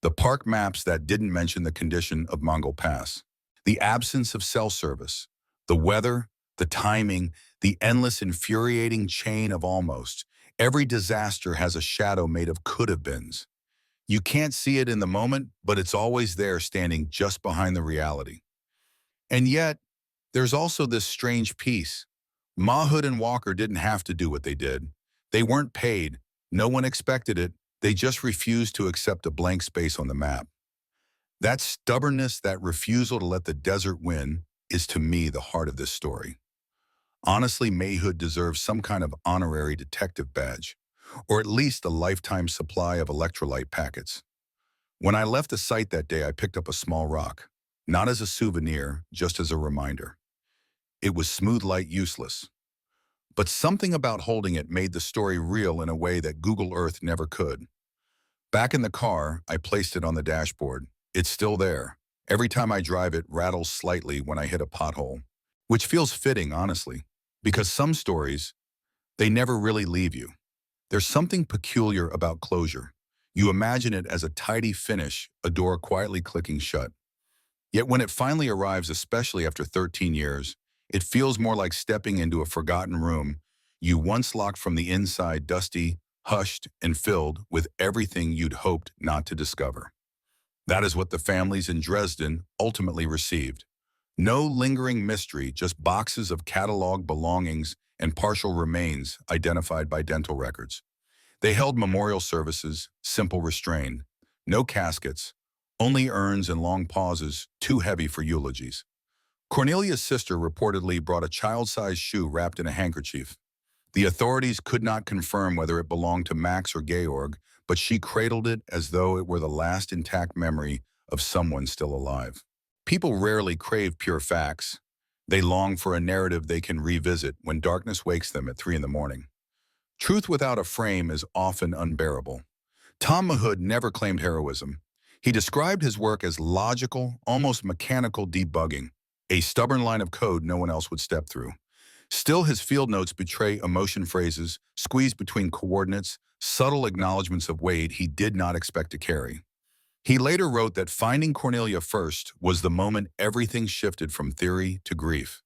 the park maps that didn't mention the condition of Mongol Pass, the absence of cell service, the weather, the timing, the endless infuriating chain of almost. Every disaster has a shadow made of could-have-beens. You can't see it in the moment, but it's always there standing just behind the reality. And yet, there's also this strange piece. Mahood and Walker didn't have to do what they did. They weren't paid. No one expected it. They just refused to accept a blank space on the map. That stubbornness, that refusal to let the desert win, is to me the heart of this story. Honestly, Mayhood deserves some kind of honorary detective badge, or at least a lifetime supply of electrolyte packets. When I left the site that day, I picked up a small rock, not as a souvenir, just as a reminder. It was smooth light useless, but something about holding it made the story real in a way that Google Earth never could. Back in the car, I placed it on the dashboard. It's still there. Every time I drive it rattles slightly when I hit a pothole, which feels fitting, honestly, because some stories, they never really leave you. There's something peculiar about closure. You imagine it as a tidy finish, a door quietly clicking shut. Yet when it finally arrives, especially after 13 years, it feels more like stepping into a forgotten room you once locked from the inside, dusty, hushed, and filled with everything you'd hoped not to discover. That is what the families in Dresden ultimately received. No lingering mystery, just boxes of cataloged belongings and partial remains identified by dental records. They held memorial services, simple restrained. No caskets, only urns and long pauses, too heavy for eulogies. Cornelia's sister reportedly brought a child-sized shoe wrapped in a handkerchief. The authorities could not confirm whether it belonged to Max or Georg, but she cradled it as though it were the last intact memory of someone still alive. People rarely crave pure facts. They long for a narrative they can revisit when darkness wakes them at 3 in the morning. Truth without a frame is often unbearable. Tom Mahood never claimed heroism. He described his work as logical, almost mechanical debugging, a stubborn line of code no one else would step through. Still, his field notes betray emotion phrases, squeezed between coordinates, subtle acknowledgments of weight he did not expect to carry. He later wrote that finding Cornelia first was the moment everything shifted from theory to grief.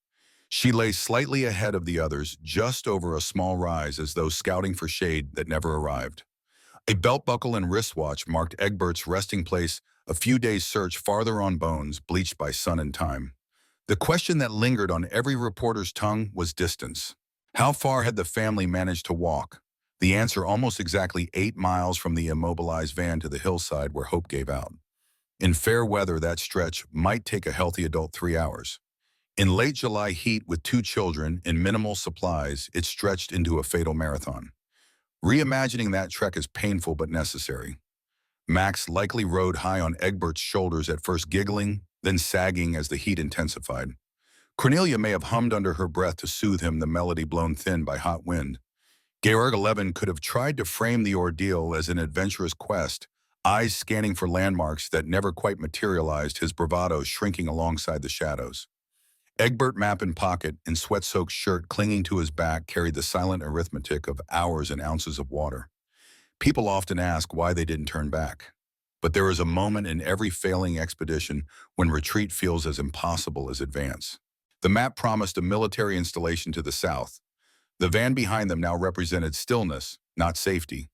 She lay slightly ahead of the others, just over a small rise as though scouting for shade that never arrived. A belt buckle and wristwatch marked Egbert's resting place, a few days' search farther on bones, bleached by sun and time. The question that lingered on every reporter's tongue was distance. How far had the family managed to walk? The answer almost exactly 8 miles from the immobilized van to the hillside where hope gave out. In fair weather, that stretch might take a healthy adult 3 hours. In late July heat with 2 children and minimal supplies, it stretched into a fatal marathon. Reimagining that trek is painful but necessary. Max likely rode high on Egbert's shoulders, at first giggling, then sagging as the heat intensified. Cornelia may have hummed under her breath to soothe him, the melody blown thin by hot wind. Georg 11 could have tried to frame the ordeal as an adventurous quest, eyes scanning for landmarks that never quite materialized, his bravado shrinking alongside the shadows. Egbert, map in pocket and sweat-soaked shirt clinging to his back, carried the silent arithmetic of hours and ounces of water. People often ask why they didn't turn back. But there is a moment in every failing expedition when retreat feels as impossible as advance. The map promised a military installation to the south. The van behind them now represented stillness, not safety.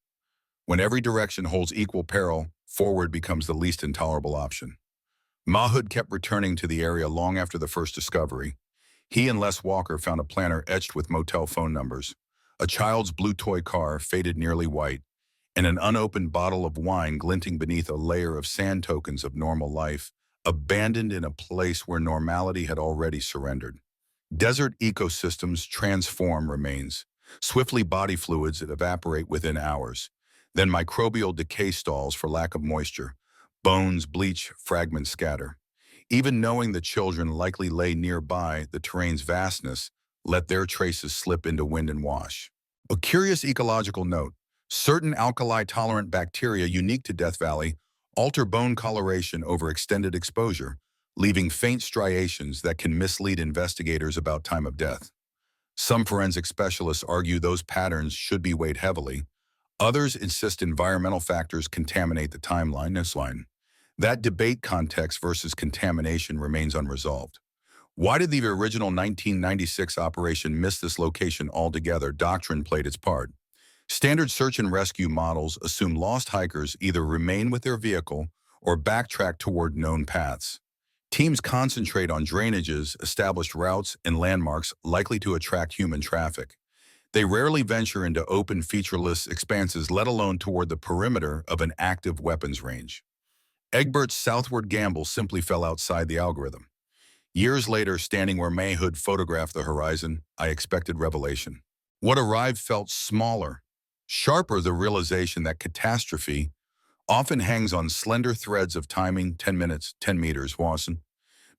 When every direction holds equal peril, forward becomes the least intolerable option. Mahood kept returning to the area long after the first discovery. He and Les Walker found a planner etched with motel phone numbers, a child's blue toy car faded nearly white, and an unopened bottle of wine glinting beneath a layer of sand tokens of normal life, abandoned in a place where normality had already surrendered. Desert ecosystems transform remains. Swiftly, body fluids that evaporate within hours. Then microbial decay stalls for lack of moisture. Bones bleach, fragments scatter. Even knowing the children likely lay nearby, the terrain's vastness let their traces slip into wind and wash. A curious ecological note: certain alkali-tolerant bacteria unique to Death Valley alter bone coloration over extended exposure, leaving faint striations that can mislead investigators about time of death. Some forensic specialists argue those patterns should be weighed heavily. Others insist environmental factors contaminate the timeline. This line. That debate context versus contamination remains unresolved. Why did the original 1996 operation miss this location altogether? Doctrine played its part. Standard search and rescue models assume lost hikers either remain with their vehicle or backtrack toward known paths. Teams concentrate on drainages, established routes, and landmarks likely to attract human traffic. They rarely venture into open, featureless expanses, let alone toward the perimeter of an active weapons range. Egbert's southward gamble simply fell outside the algorithm. Years later, standing where Mayhood photographed the horizon, I expected revelation. What arrived felt smaller, sharper the realization that catastrophe often hangs on slender threads of timing, 10 minutes, 10 meters, Wasson,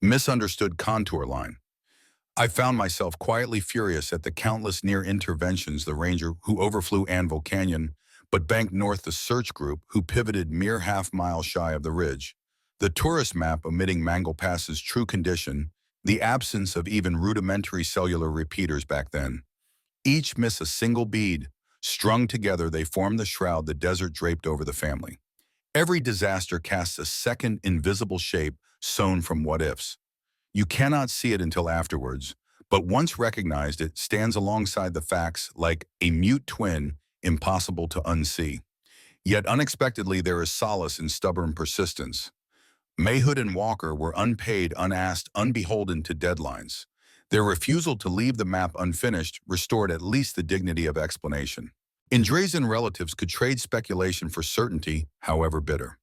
misunderstood contour line. I found myself quietly furious at the countless near interventions, the ranger who overflew Anvil Canyon, but banked north, the search group who pivoted mere half-mile shy of the ridge, the tourist map omitting Mangle Pass's true condition, the absence of even rudimentary cellular repeaters back then. Each miss a single bead. Strung together, they form the shroud the desert draped over the family. Every disaster casts a second invisible shape sewn from what-ifs. You cannot see it until afterwards, but once recognized, it stands alongside the facts like a mute twin, impossible to unsee. Yet unexpectedly, there is solace in stubborn persistence. Mayhood and Walker were unpaid, unasked, unbeholden to deadlines. Their refusal to leave the map unfinished restored at least the dignity of explanation. Andreessen relatives could trade speculation for certainty, however bitter.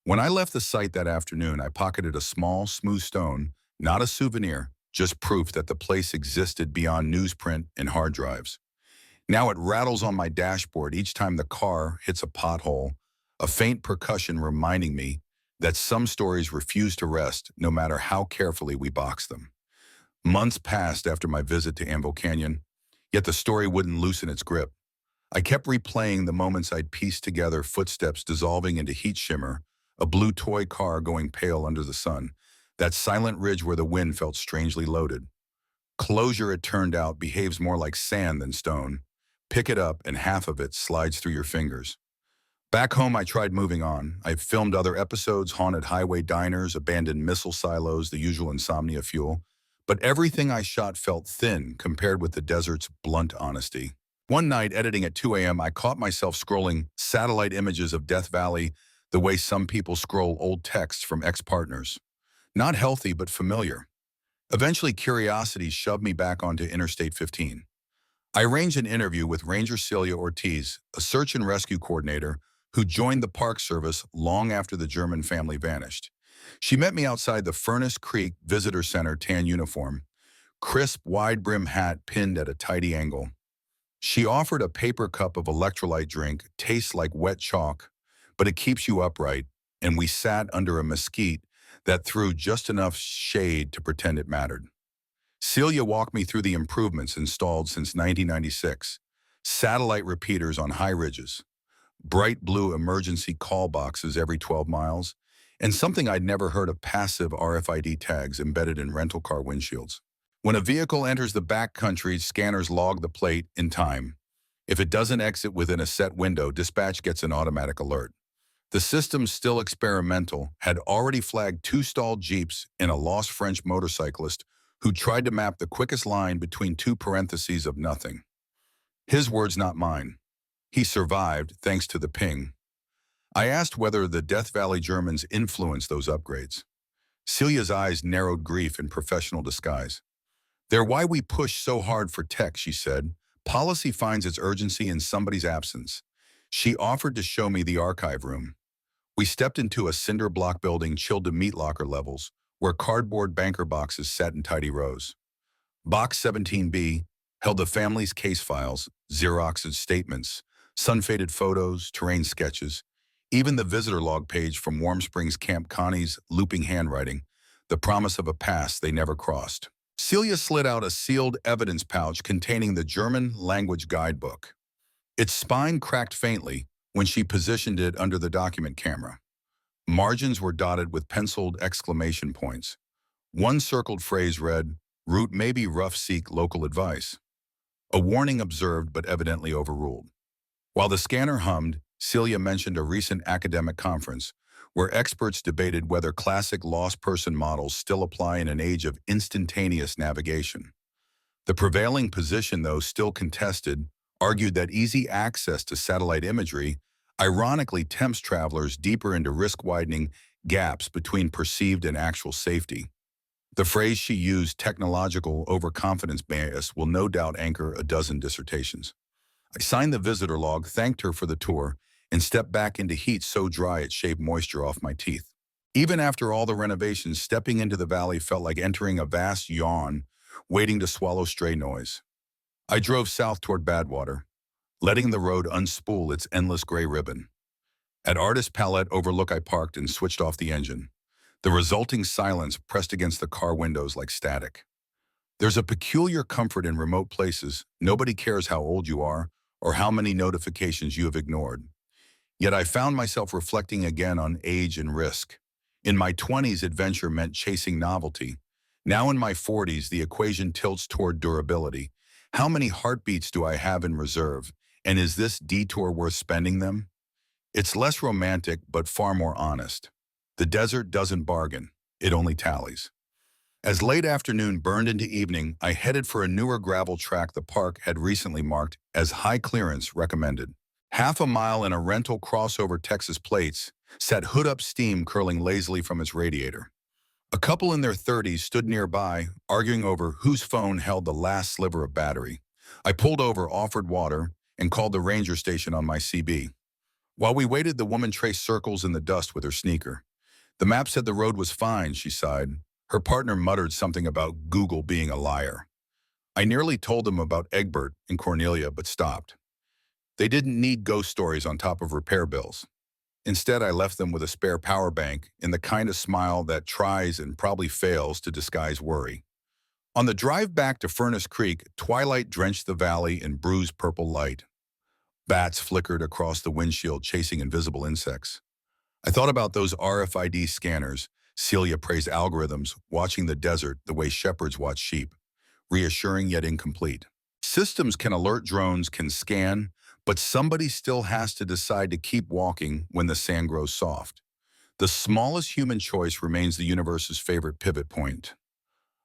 When I left the site that afternoon, I pocketed a small, smooth stone, not a souvenir, just proof that the place existed beyond newsprint and hard drives. Now it rattles on my dashboard each time the car hits a pothole, a faint percussion reminding me that some stories refuse to rest no matter how carefully we box them. Months passed after my visit to Anvil Canyon, yet the story wouldn't loosen its grip. I kept replaying the moments I'd pieced together, footsteps dissolving into heat shimmer, a blue toy car going pale under the sun, that silent ridge where the wind felt strangely loaded. Closure, it turned out, behaves more like sand than stone. Pick it up and half of it slides through your fingers. Back home, I tried moving on. I filmed other episodes, haunted highway diners, abandoned missile silos, the usual insomnia fuel. But everything I shot felt thin compared with the desert's blunt honesty. One night, editing at 2 a.m., I caught myself scrolling satellite images of Death Valley the way some people scroll old texts from ex-partners. Not healthy, but familiar. Eventually, curiosity shoved me back onto Interstate 15. I arranged an interview with Ranger Celia Ortiz, a search and rescue coordinator who joined the Park Service long after the German family vanished. She met me outside the Furnace Creek Visitor Center, tan uniform, crisp, wide-brim hat pinned at a tidy angle. She offered a paper cup of electrolyte drink, tastes like wet chalk, but it keeps you upright, and we sat under a mesquite that threw just enough shade to pretend it mattered. Celia walked me through the improvements installed since 1996. Satellite repeaters on high ridges, bright blue emergency call boxes every 12 miles, and something I'd never heard of: passive RFID tags embedded in rental car windshields. When a vehicle enters the backcountry, scanners log the plate in time. If it doesn't exit within a set window, dispatch gets an automatic alert. The system, still experimental, had already flagged 2 stalled Jeeps and a lost French motorcyclist who tried to map the quickest line between 2 parentheses of nothing. His words, not mine. He survived thanks to the ping. I asked whether the Death Valley Germans influenced those upgrades. Celia's eyes narrowed, grief in professional disguise. They're why we push so hard for tech, she said. Policy finds its urgency in somebody's absence. She offered to show me the archive room. We stepped into a cinder block building chilled to meat locker levels, where cardboard banker boxes sat in tidy rows. Box 17B held the family's case files, Xeroxed statements, sun-faded photos, terrain sketches, even the visitor log page from Warm Springs Camp Connie's looping handwriting, the promise of a past they never crossed. Celia slid out a sealed evidence pouch containing the German language guidebook. Its spine cracked faintly when she positioned it under the document camera. Margins were dotted with penciled exclamation points. One circled phrase read, "Route may be rough, seek local advice." A warning observed but evidently overruled. While the scanner hummed, Celia mentioned a recent academic conference where experts debated whether classic lost person models still apply in an age of instantaneous navigation. The prevailing position, though still contested, argued that easy access to satellite imagery ironically tempts travelers deeper into risk-widening gaps between perceived and actual safety. The phrase she used, technological overconfidence bias, will no doubt anchor a dozen dissertations. I signed the visitor log, thanked her for the tour, and stepped back into heat so dry it shaved moisture off my teeth. Even after all the renovations, stepping into the valley felt like entering a vast yawn, waiting to swallow stray noise. I drove south toward Badwater, letting the road unspool its endless gray ribbon. At Artist Palette Overlook I parked and switched off the engine. The resulting silence pressed against the car windows like static. There's a peculiar comfort in remote places. Nobody cares how old you are or how many notifications you have ignored. Yet I found myself reflecting again on age and risk. In my 20s, adventure meant chasing novelty. Now in my 40s, the equation tilts toward durability. How many heartbeats do I have in reserve? And is this detour worth spending them? It's less romantic, but far more honest. The desert doesn't bargain. It only tallies. As late afternoon burned into evening, I headed for a newer gravel track the park had recently marked as high clearance recommended. Half a mile in a rental crossover Texas plates sat hood-up steam curling lazily from its radiator. A couple in their 30s stood nearby, arguing over whose phone held the last sliver of battery. I pulled over, offered water, and called the ranger station on my CB. While we waited, the woman traced circles in the dust with her sneaker. The map said the road was fine, she sighed. Her partner muttered something about Google being a liar. I nearly told them about Egbert and Cornelia, but stopped. They didn't need ghost stories on top of repair bills. Instead, I left them with a spare power bank and the kind of smile that tries and probably fails to disguise worry. On the drive back to Furnace Creek, twilight drenched the valley in bruised purple light. Bats flickered across the windshield, chasing invisible insects. I thought about those RFID scanners. Celia praised algorithms, watching the desert the way shepherds watch sheep, reassuring yet incomplete. Systems can alert, drones can scan, but somebody still has to decide to keep walking when the sand grows soft. The smallest human choice remains the universe's favorite pivot point.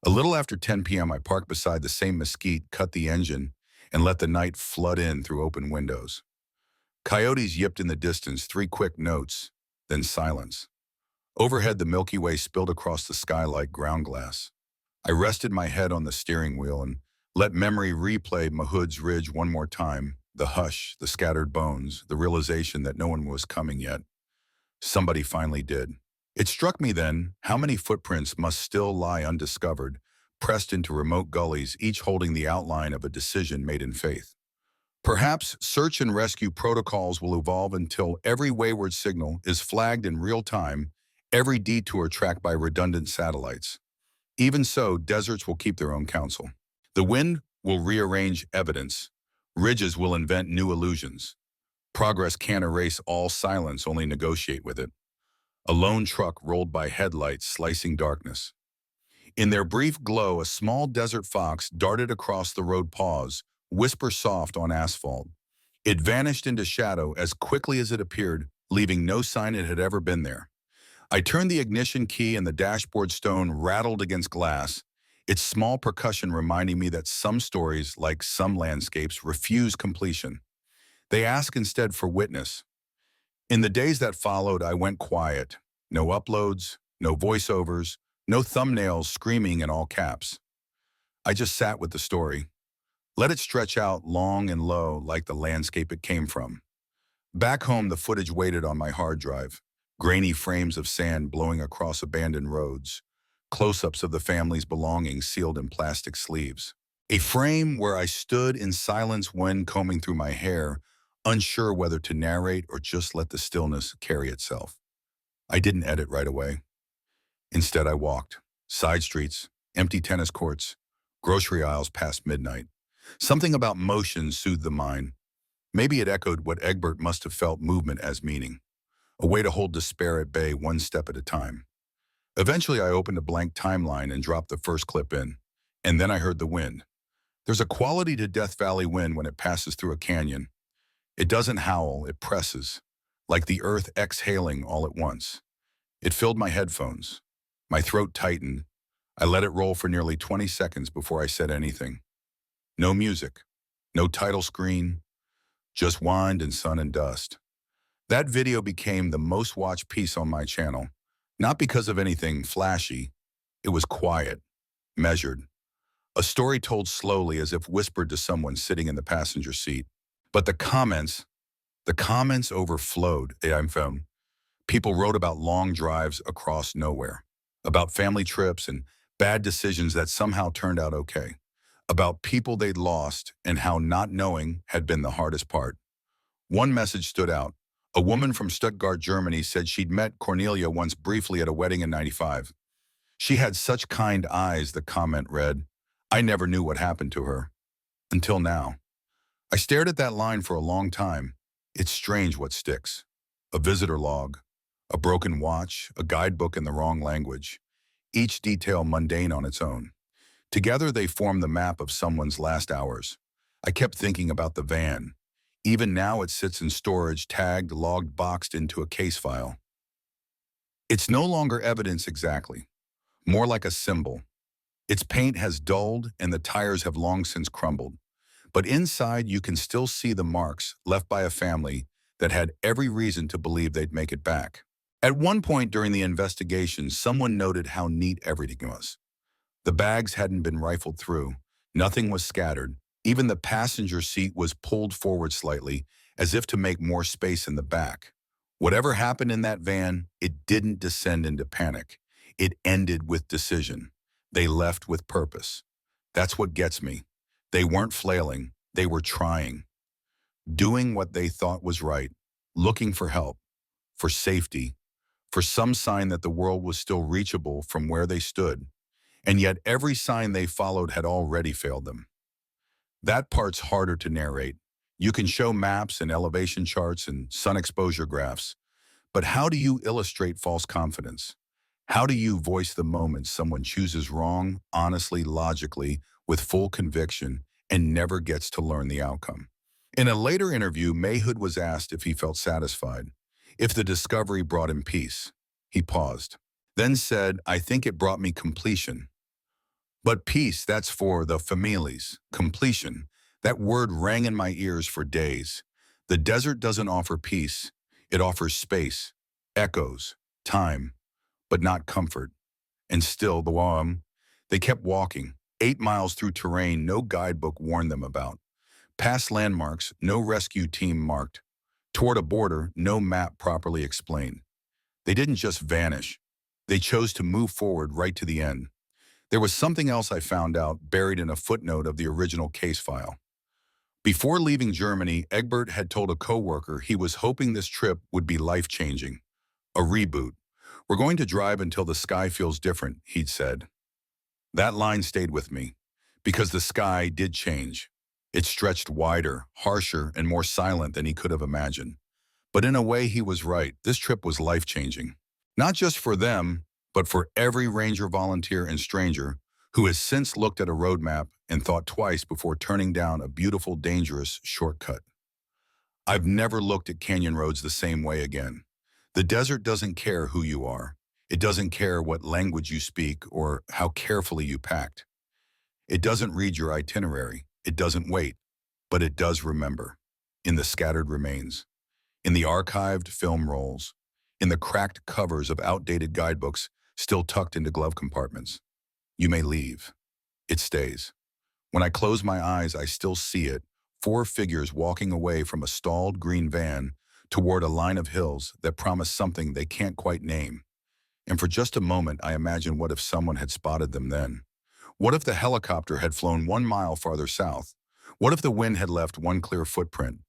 A little after 10 p.m., I parked beside the same mesquite, cut the engine, and let the night flood in through open windows. Coyotes yipped in the distance, 3 quick notes, then silence. Overhead, the Milky Way spilled across the sky like ground glass. I rested my head on the steering wheel and let memory replay Mahood's Ridge one more time. The hush, the scattered bones, the realization that no one was coming yet. Somebody finally did. It struck me then how many footprints must still lie undiscovered, pressed into remote gullies, each holding the outline of a decision made in faith. Perhaps search and rescue protocols will evolve until every wayward signal is flagged in real time, every detour tracked by redundant satellites. Even so, deserts will keep their own counsel. The wind will rearrange evidence. Ridges will invent new illusions. Progress can't erase all silence, only negotiate with it. A lone truck rolled by headlights, slicing darkness. In their brief glow, a small desert fox darted across the road, pause, whisper soft on asphalt. It vanished into shadow as quickly as it appeared, leaving no sign it had ever been there. I turned the ignition key and the dashboard stone rattled against glass, its small percussion reminding me that some stories, like some landscapes, refuse completion. They ask instead for witness. In the days that followed, I went quiet. No uploads, no voiceovers, no thumbnails screaming in all caps. I just sat with the story. Let it stretch out long and low like the landscape it came from. Back home, the footage waited on my hard drive. Grainy frames of sand blowing across abandoned roads. Close-ups of the family's belongings sealed in plastic sleeves. A frame where I stood in silence when combing through my hair, unsure whether to narrate or just let the stillness carry itself. I didn't edit right away. Instead, I walked. Side streets, empty tennis courts, grocery aisles past midnight. Something about motion soothed the mind. Maybe it echoed what Egbert must have felt movement as meaning. A way to hold despair at bay one step at a time. Eventually, I opened a blank timeline and dropped the first clip in. And then I heard the wind. There's a quality to Death Valley wind when it passes through a canyon. It doesn't howl, it presses, like the earth exhaling all at once. It filled my headphones. My throat tightened. I let it roll for nearly 20 seconds before I said anything. No music, no title screen, just wind and sun and dust. That video became the most watched piece on my channel, not because of anything flashy. It was quiet, measured, a story told slowly as if whispered to someone sitting in the passenger seat. But the comments overflowed. I found people wrote about long drives across nowhere, about family trips and bad decisions that somehow turned out okay, about people they'd lost and how not knowing had been the hardest part. One message stood out. A woman from Stuttgart, Germany said she'd met Cornelia once briefly at a wedding in '95. She had such kind eyes, the comment read. I never knew what happened to her. Until now. I stared at that line for a long time. It's strange what sticks. A visitor log, a broken watch, a guidebook in the wrong language, each detail mundane on its own. Together they form the map of someone's last hours. I kept thinking about the van. Even now it sits in storage, tagged, logged, boxed into a case file. It's no longer evidence exactly, more like a symbol. Its paint has dulled and the tires have long since crumbled. But inside you can still see the marks left by a family that had every reason to believe they'd make it back. At one point during the investigation, someone noted how neat everything was. The bags hadn't been rifled through. Nothing was scattered. Even the passenger seat was pulled forward slightly, as if to make more space in the back. Whatever happened in that van, it didn't descend into panic. It ended with decision. They left with purpose. That's what gets me. They weren't flailing. They were trying. Doing what they thought was right. Looking for help. For safety. For some sign that the world was still reachable from where they stood. And yet every sign they followed had already failed them. That part's harder to narrate. You can show maps and elevation charts and sun exposure graphs, but how do you illustrate false confidence? How do you voice the moments someone chooses wrong, honestly, logically, with full conviction, and never gets to learn the outcome? In a later interview, Mayhood was asked if he felt satisfied, if the discovery brought him peace. He paused, then said, I think it brought me completion. But peace, that's for the families. Completion. That word rang in my ears for days. The desert doesn't offer peace. It offers space, echoes, time, but not comfort. And still, they kept walking, 8 miles through terrain no guidebook warned them about. Past landmarks, no rescue team marked. Toward a border, no map properly explained. They didn't just vanish. They chose to move forward right to the end. There was something else I found out buried in a footnote of the original case file. Before leaving Germany, Egbert had told a coworker he was hoping this trip would be life-changing. A reboot. We're going to drive until the sky feels different, he'd said. That line stayed with me, because the sky did change. It stretched wider, harsher, and more silent than he could have imagined. But in a way, he was right. This trip was life-changing. Not just for them, but for every ranger, volunteer, and stranger who has since looked at a roadmap and thought twice before turning down a beautiful, dangerous shortcut. I've never looked at canyon roads the same way again. The desert doesn't care who you are. It doesn't care what language you speak or how carefully you packed. It doesn't read your itinerary. It doesn't wait, but it does remember. In the scattered remains, in the archived film rolls, in the cracked covers of outdated guidebooks still tucked into glove compartments. You may leave. It stays. When I close my eyes, I still see it, 4 figures walking away from a stalled green van toward a line of hills that promise something they can't quite name. And for just a moment, I imagine what if someone had spotted them then? What if the helicopter had flown 1 mile farther south? What if the wind had left one clear footprint?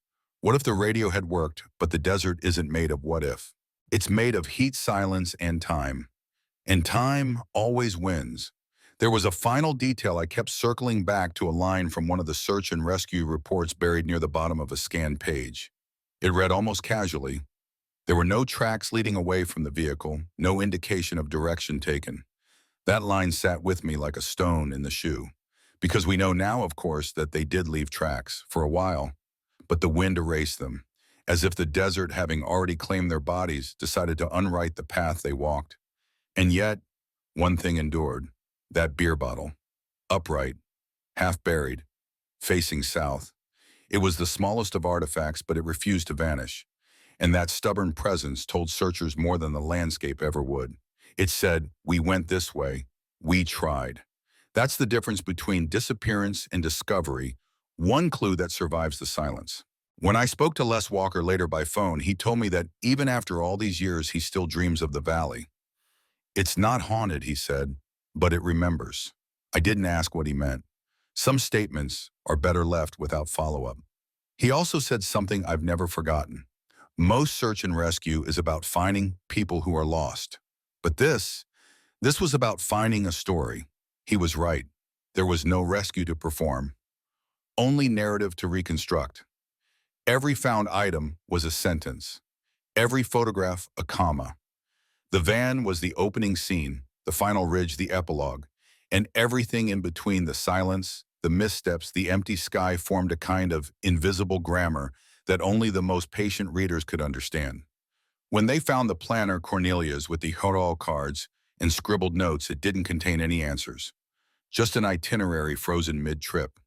What if the radio had worked, but the desert isn't made of what if? It's made of heat, silence, and time. And time always wins. There was a final detail I kept circling back to, a line from one of the search and rescue reports buried near the bottom of a scanned page. It read almost casually, there were no tracks leading away from the vehicle, no indication of direction taken. That line sat with me like a stone in the shoe. Because we know now, of course, that they did leave tracks for a while. but the wind erased them, as if the desert, having already claimed their bodies, decided to unwrite the path they walked. And yet, one thing endured, that beer bottle, upright, half buried, facing south. It was the smallest of artifacts, but it refused to vanish. And that stubborn presence told searchers more than the landscape ever would. It said, "We went this way. We tried." That's the difference between disappearance and discovery, one clue that survives the silence. When I spoke to Les Walker later by phone, he told me that even after all these years, he still dreams of the valley. "It's not haunted," he said, "but it remembers." I didn't ask what he meant. Some statements are better left without follow-up. He also said something I've never forgotten. Most search and rescue is about finding people who are lost. But this was about finding a story. He was right. There was no rescue to perform, only narrative to reconstruct. Every found item was a sentence. Every photograph a comma. The van was the opening scene, the final ridge the epilogue, and everything in between, the silence, the missteps, the empty sky, formed a kind of invisible grammar that only the most patient readers could understand. When they found the planner Cornelia's with the hotel cards and scribbled notes, it didn't contain any answers. Just an itinerary frozen mid-trip.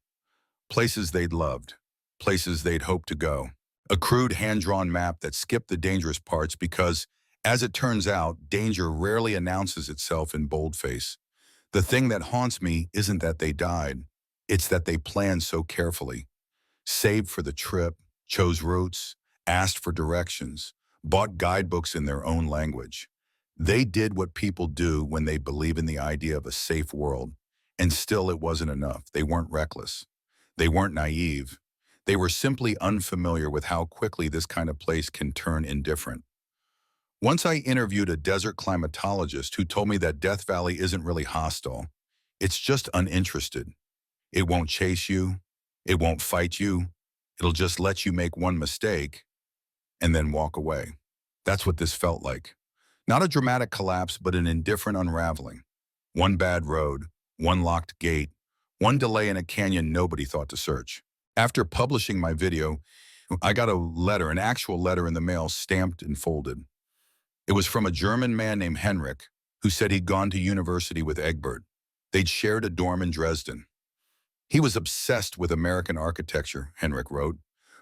Places they'd loved, places they'd hoped to go. A crude hand-drawn map that skipped the dangerous parts because, as it turns out, danger rarely announces itself in boldface. The thing that haunts me isn't that they died, it's that they planned so carefully. Saved for the trip, chose routes, asked for directions, bought guidebooks in their own language. They did what people do when they believe in the idea of a safe world. And still it wasn't enough. They weren't reckless. They weren't naive. They were simply unfamiliar with how quickly this kind of place can turn indifferent. Once I interviewed a desert climatologist who told me that Death Valley isn't really hostile. It's just uninterested. It won't chase you. It won't fight you. It'll just let you make one mistake and then walk away. That's what this felt like. Not a dramatic collapse, but an indifferent unraveling. One bad road, one locked gate, one delay in a canyon nobody thought to search. After publishing my video, I got a letter, an actual letter in the mail, stamped and folded. It was from a German man named Henrik, who said he'd gone to university with Egbert. They'd shared a dorm in Dresden. He was obsessed with American architecture, Henrik wrote.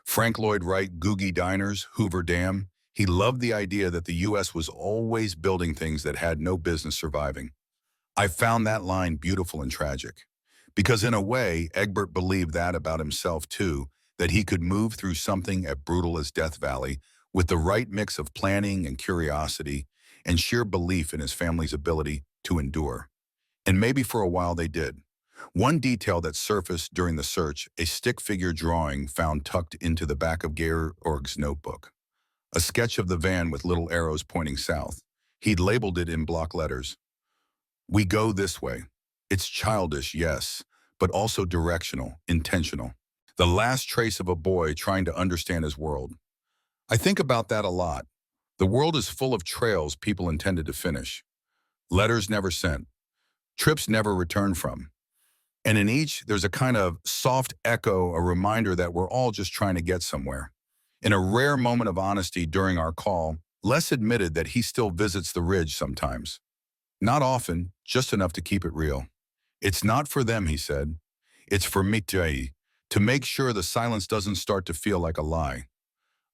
Frank Lloyd Wright, Googie diners, Hoover Dam. He loved the idea that the U.S. was always building things that had no business surviving. I found that line beautiful and tragic. Because in a way, Egbert believed that about himself too, that he could move through something as brutal as Death Valley with the right mix of planning and curiosity and sheer belief in his family's ability to endure. And maybe for a while they did. One detail that surfaced during the search, a stick figure drawing found tucked into the back of Georg's notebook. A sketch of the van with little arrows pointing south. He'd labeled it in block letters. "We go this way." It's childish, yes, but also directional, intentional. The last trace of a boy trying to understand his world. I think about that a lot. The world is full of trails people intended to finish. Letters never sent. Trips never returned from. And in each, there's a kind of soft echo, a reminder that we're all just trying to get somewhere. In a rare moment of honesty during our call, Les admitted that he still visits the ridge sometimes. Not often, just enough to keep it real. "It's not for them," he said. "It's for me to make sure the silence doesn't start to feel like a lie."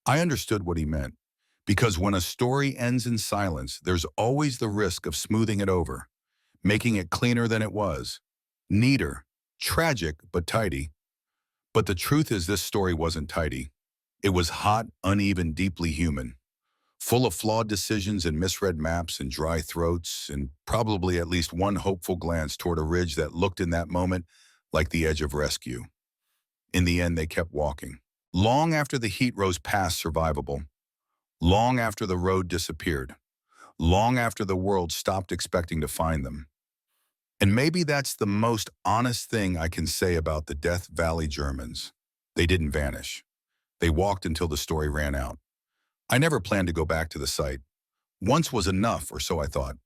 I understood what he meant, because when a story ends in silence, there's always the risk of smoothing it over, making it cleaner than it was, neater, tragic, but tidy. But the truth is, this story wasn't tidy. It was hot, uneven, deeply human, full of flawed decisions and misread maps and dry throats, and probably at least one hopeful glance toward a ridge that looked in that moment like the edge of rescue. In the end, they kept walking. Long after the heat rose past survivable, long after the road disappeared, long after the world stopped expecting to find them. And maybe that's the most honest thing I can say about the Death Valley Germans. They didn't vanish. They walked until the story ran out. I never planned to go back to the site. Once was enough, or so I thought.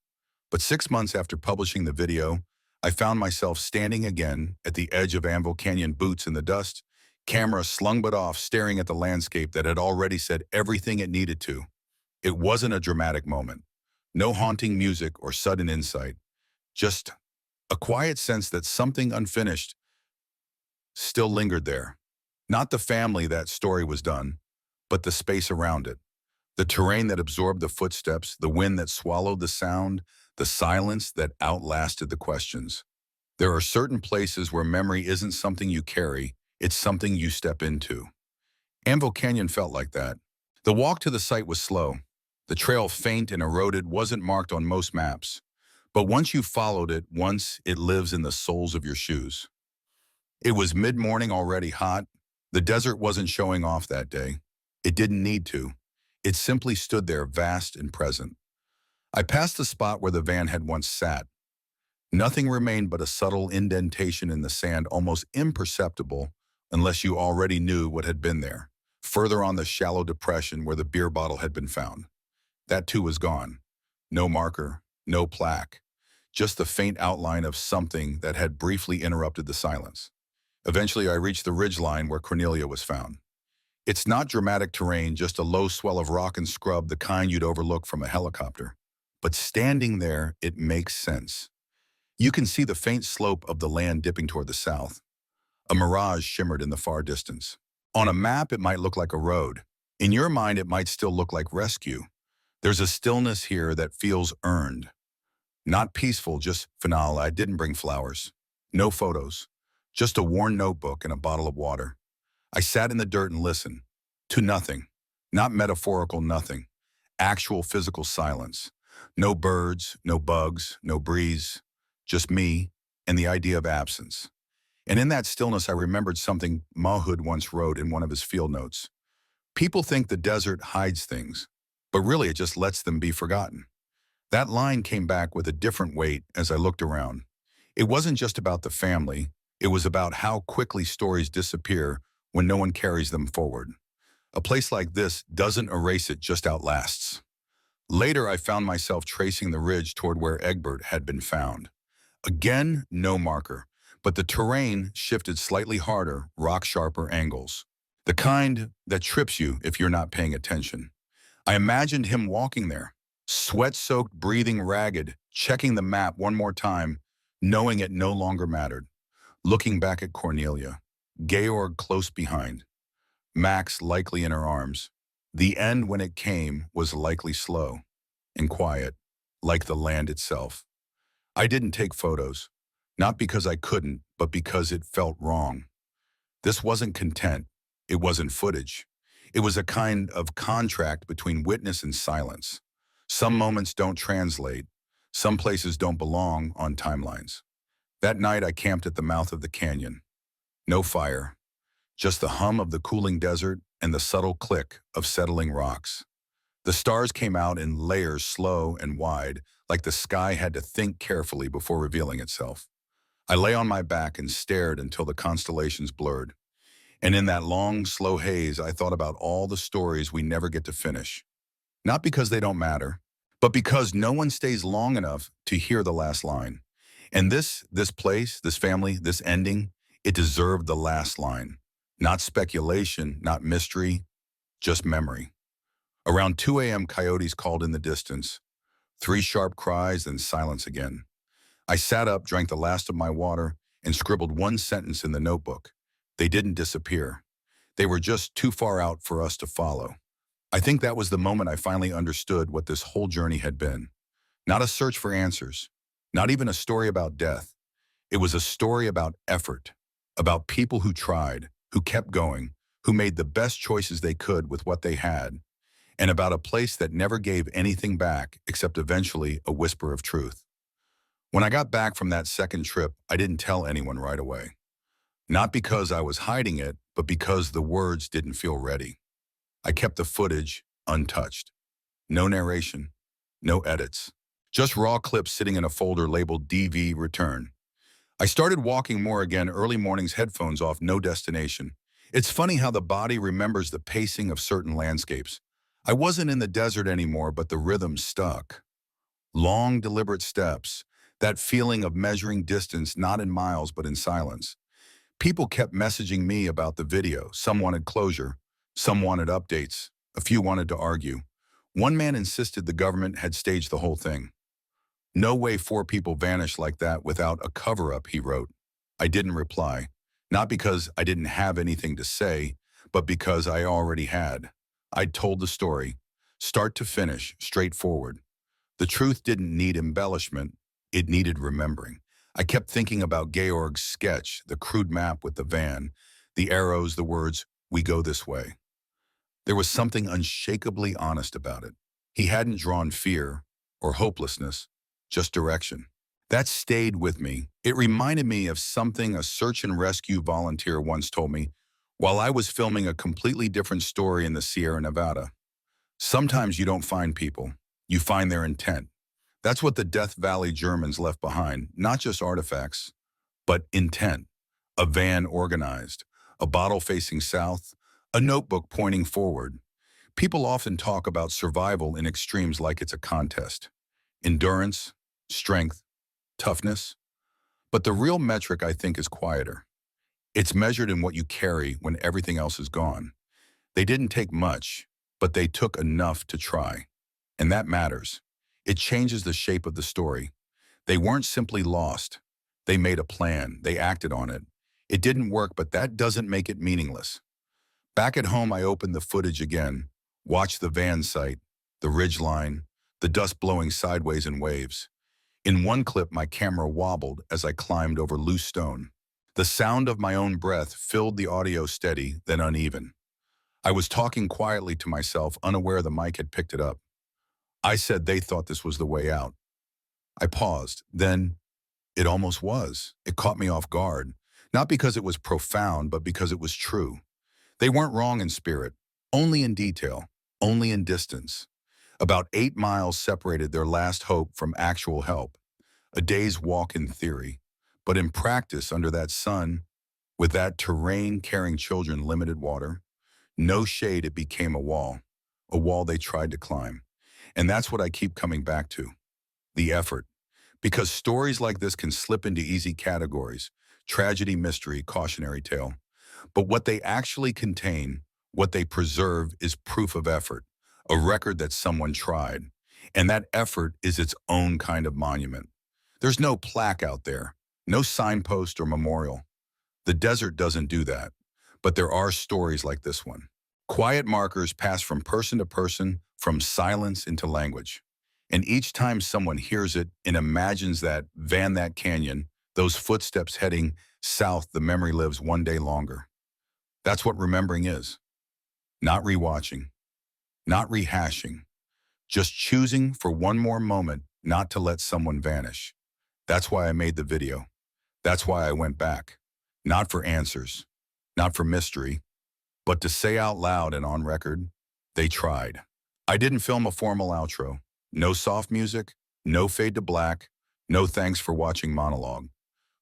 But 6 months after publishing the video, I found myself standing again at the edge of Anvil Canyon, boots in the dust, Camera slung but off, staring at the landscape that had already said everything it needed to. It wasn't a dramatic moment. No haunting music or sudden insight. Just a quiet sense that something unfinished still lingered there. Not the family that story was done, but the space around it. The terrain that absorbed the footsteps, the wind that swallowed the sound, the silence that outlasted the questions. There are certain places where memory isn't something you carry, it's something you step into. Anvil Canyon felt like that. The walk to the site was slow. The trail, faint and eroded, wasn't marked on most maps. But once you followed it, once it lives in the soles of your shoes. It was mid-morning, already hot. The desert wasn't showing off that day. It didn't need to. It simply stood there, vast and present. I passed the spot where the van had once sat. Nothing remained but a subtle indentation in the sand, almost imperceptible unless you already knew what had been there. Further on, the shallow depression where the beer bottle had been found. That too was gone. No marker, no plaque, just the faint outline of something that had briefly interrupted the silence. Eventually, I reached the ridgeline where Cornelia was found. It's not dramatic terrain, just a low swell of rock and scrub, the kind you'd overlook from a helicopter. But standing there, it makes sense. You can see the faint slope of the land dipping toward the south. A mirage shimmered in the far distance. On a map, it might look like a road. In your mind, it might still look like rescue. There's a stillness here that feels earned. Not peaceful, just finale. I didn't bring flowers. No photos. Just a worn notebook and a bottle of water. I sat in the dirt and listened. To nothing. Not metaphorical nothing. Actual physical silence. No birds, no bugs, no breeze. Just me and the idea of absence. And in that stillness, I remembered something Mahood once wrote in one of his field notes. People think the desert hides things, but really it just lets them be forgotten. That line came back with a different weight as I looked around. It wasn't just about the family. It was about how quickly stories disappear when no one carries them forward. A place like this doesn't erase it, just outlasts. Later, I found myself tracing the ridge toward where Egbert had been found. Again, no marker, but the terrain shifted slightly harder, rock-sharper angles. The kind that trips you if you're not paying attention. I imagined him walking there, sweat-soaked, breathing ragged, checking the map one more time, knowing it no longer mattered. Looking back at Cornelia, Georg close behind, Max likely in her arms. The end, when it came, was likely slow and quiet, like the land itself. I didn't take photos, not because I couldn't, but because it felt wrong. This wasn't content. It wasn't footage. It was a kind of contract between witness and silence. Some moments don't translate. Some places don't belong on timelines. That night, I camped at the mouth of the canyon. No fire, just the hum of the cooling desert and the subtle click of settling rocks. The stars came out in layers, slow and wide, like the sky had to think carefully before revealing itself. I lay on my back and stared until the constellations blurred. And in that long, slow haze, I thought about all the stories we never get to finish. Not because they don't matter, but because no one stays long enough to hear the last line. And this place, this family, this ending, it deserved the last line. Not speculation, not mystery, just memory. Around 2 a.m., coyotes called in the distance. 3 sharp cries, then silence again. I sat up, drank the last of my water, and scribbled one sentence in the notebook. They didn't disappear. They were just too far out for us to follow. I think that was the moment I finally understood what this whole journey had been. Not a search for answers, not even a story about death. It was a story about effort, about people who tried, who kept going, who made the best choices they could with what they had, and about a place that never gave anything back except eventually a whisper of truth. When I got back from that second trip, I didn't tell anyone right away. Not because I was hiding it, but because the words didn't feel ready. I kept the footage untouched. No narration, no edits. Just raw clips sitting in a folder labeled DV Return. I started walking more again, early mornings, headphones off, no destination. It's funny how the body remembers the pacing of certain landscapes. I wasn't in the desert anymore, but the rhythm stuck. Long, deliberate steps, that feeling of measuring distance not in miles but in silence. People kept messaging me about the video. Some wanted closure, some wanted updates, a few wanted to argue. One man insisted the government had staged the whole thing. No way 4 people vanished like that without a cover-up, he wrote. I didn't reply, not because I didn't have anything to say, but because I already had. I'd told the story, start to finish, straightforward. The truth didn't need embellishment, it needed remembering. I kept thinking about Georg's sketch, the crude map with the van, the arrows, the words, we go this way. There was something unshakably honest about it. He hadn't drawn fear or hopelessness, just direction. That stayed with me. It reminded me of something a search and rescue volunteer once told me while I was filming a completely different story in the Sierra Nevada. Sometimes you don't find people, you find their intent. That's what the Death Valley Germans left behind, not just artifacts, but intent. A van organized, a bottle facing south, a notebook pointing forward. People often talk about survival in extremes like it's a contest. Endurance, strength, toughness. But the real metric, I think, is quieter. It's measured in what you carry when everything else is gone. They didn't take much, but they took enough to try. And that matters. It changes the shape of the story. They weren't simply lost. They made a plan. They acted on it. It didn't work, but that doesn't make it meaningless. Back at home, I opened the footage again, watched the van site, the ridge line, the dust blowing sideways in waves. In one clip, my camera wobbled as I climbed over loose stone. The sound of my own breath filled the audio, steady, then uneven. I was talking quietly to myself, unaware the mic had picked it up. I said they thought this was the way out. I paused. Then it almost was. It caught me off guard. Not because it was profound, but because it was true. They weren't wrong in spirit, only in detail, only in distance. About 8 miles separated their last hope from actual help. A day's walk in theory, but in practice under that sun, with that terrain carrying children, limited water, no shade, it became a wall they tried to climb. And that's what I keep coming back to, the effort. Because stories like this can slip into easy categories, tragedy, mystery, cautionary tale. But what they actually contain, what they preserve, is proof of effort, a record that someone tried. And that effort is its own kind of monument. There's no plaque out there, no signpost or memorial. The desert doesn't do that, but there are stories like this one. Quiet markers pass from person to person, from silence into language. And each time someone hears it and imagines that van, that canyon, those footsteps heading south, the memory lives one day longer. That's what remembering is. Not rewatching, not rehashing, just choosing for one more moment not to let someone vanish. That's why I made the video. That's why I went back. Not for answers, not for mystery, but to say out loud and on record, they tried. I didn't film a formal outro. No soft music, no fade to black, no thanks for watching monologue.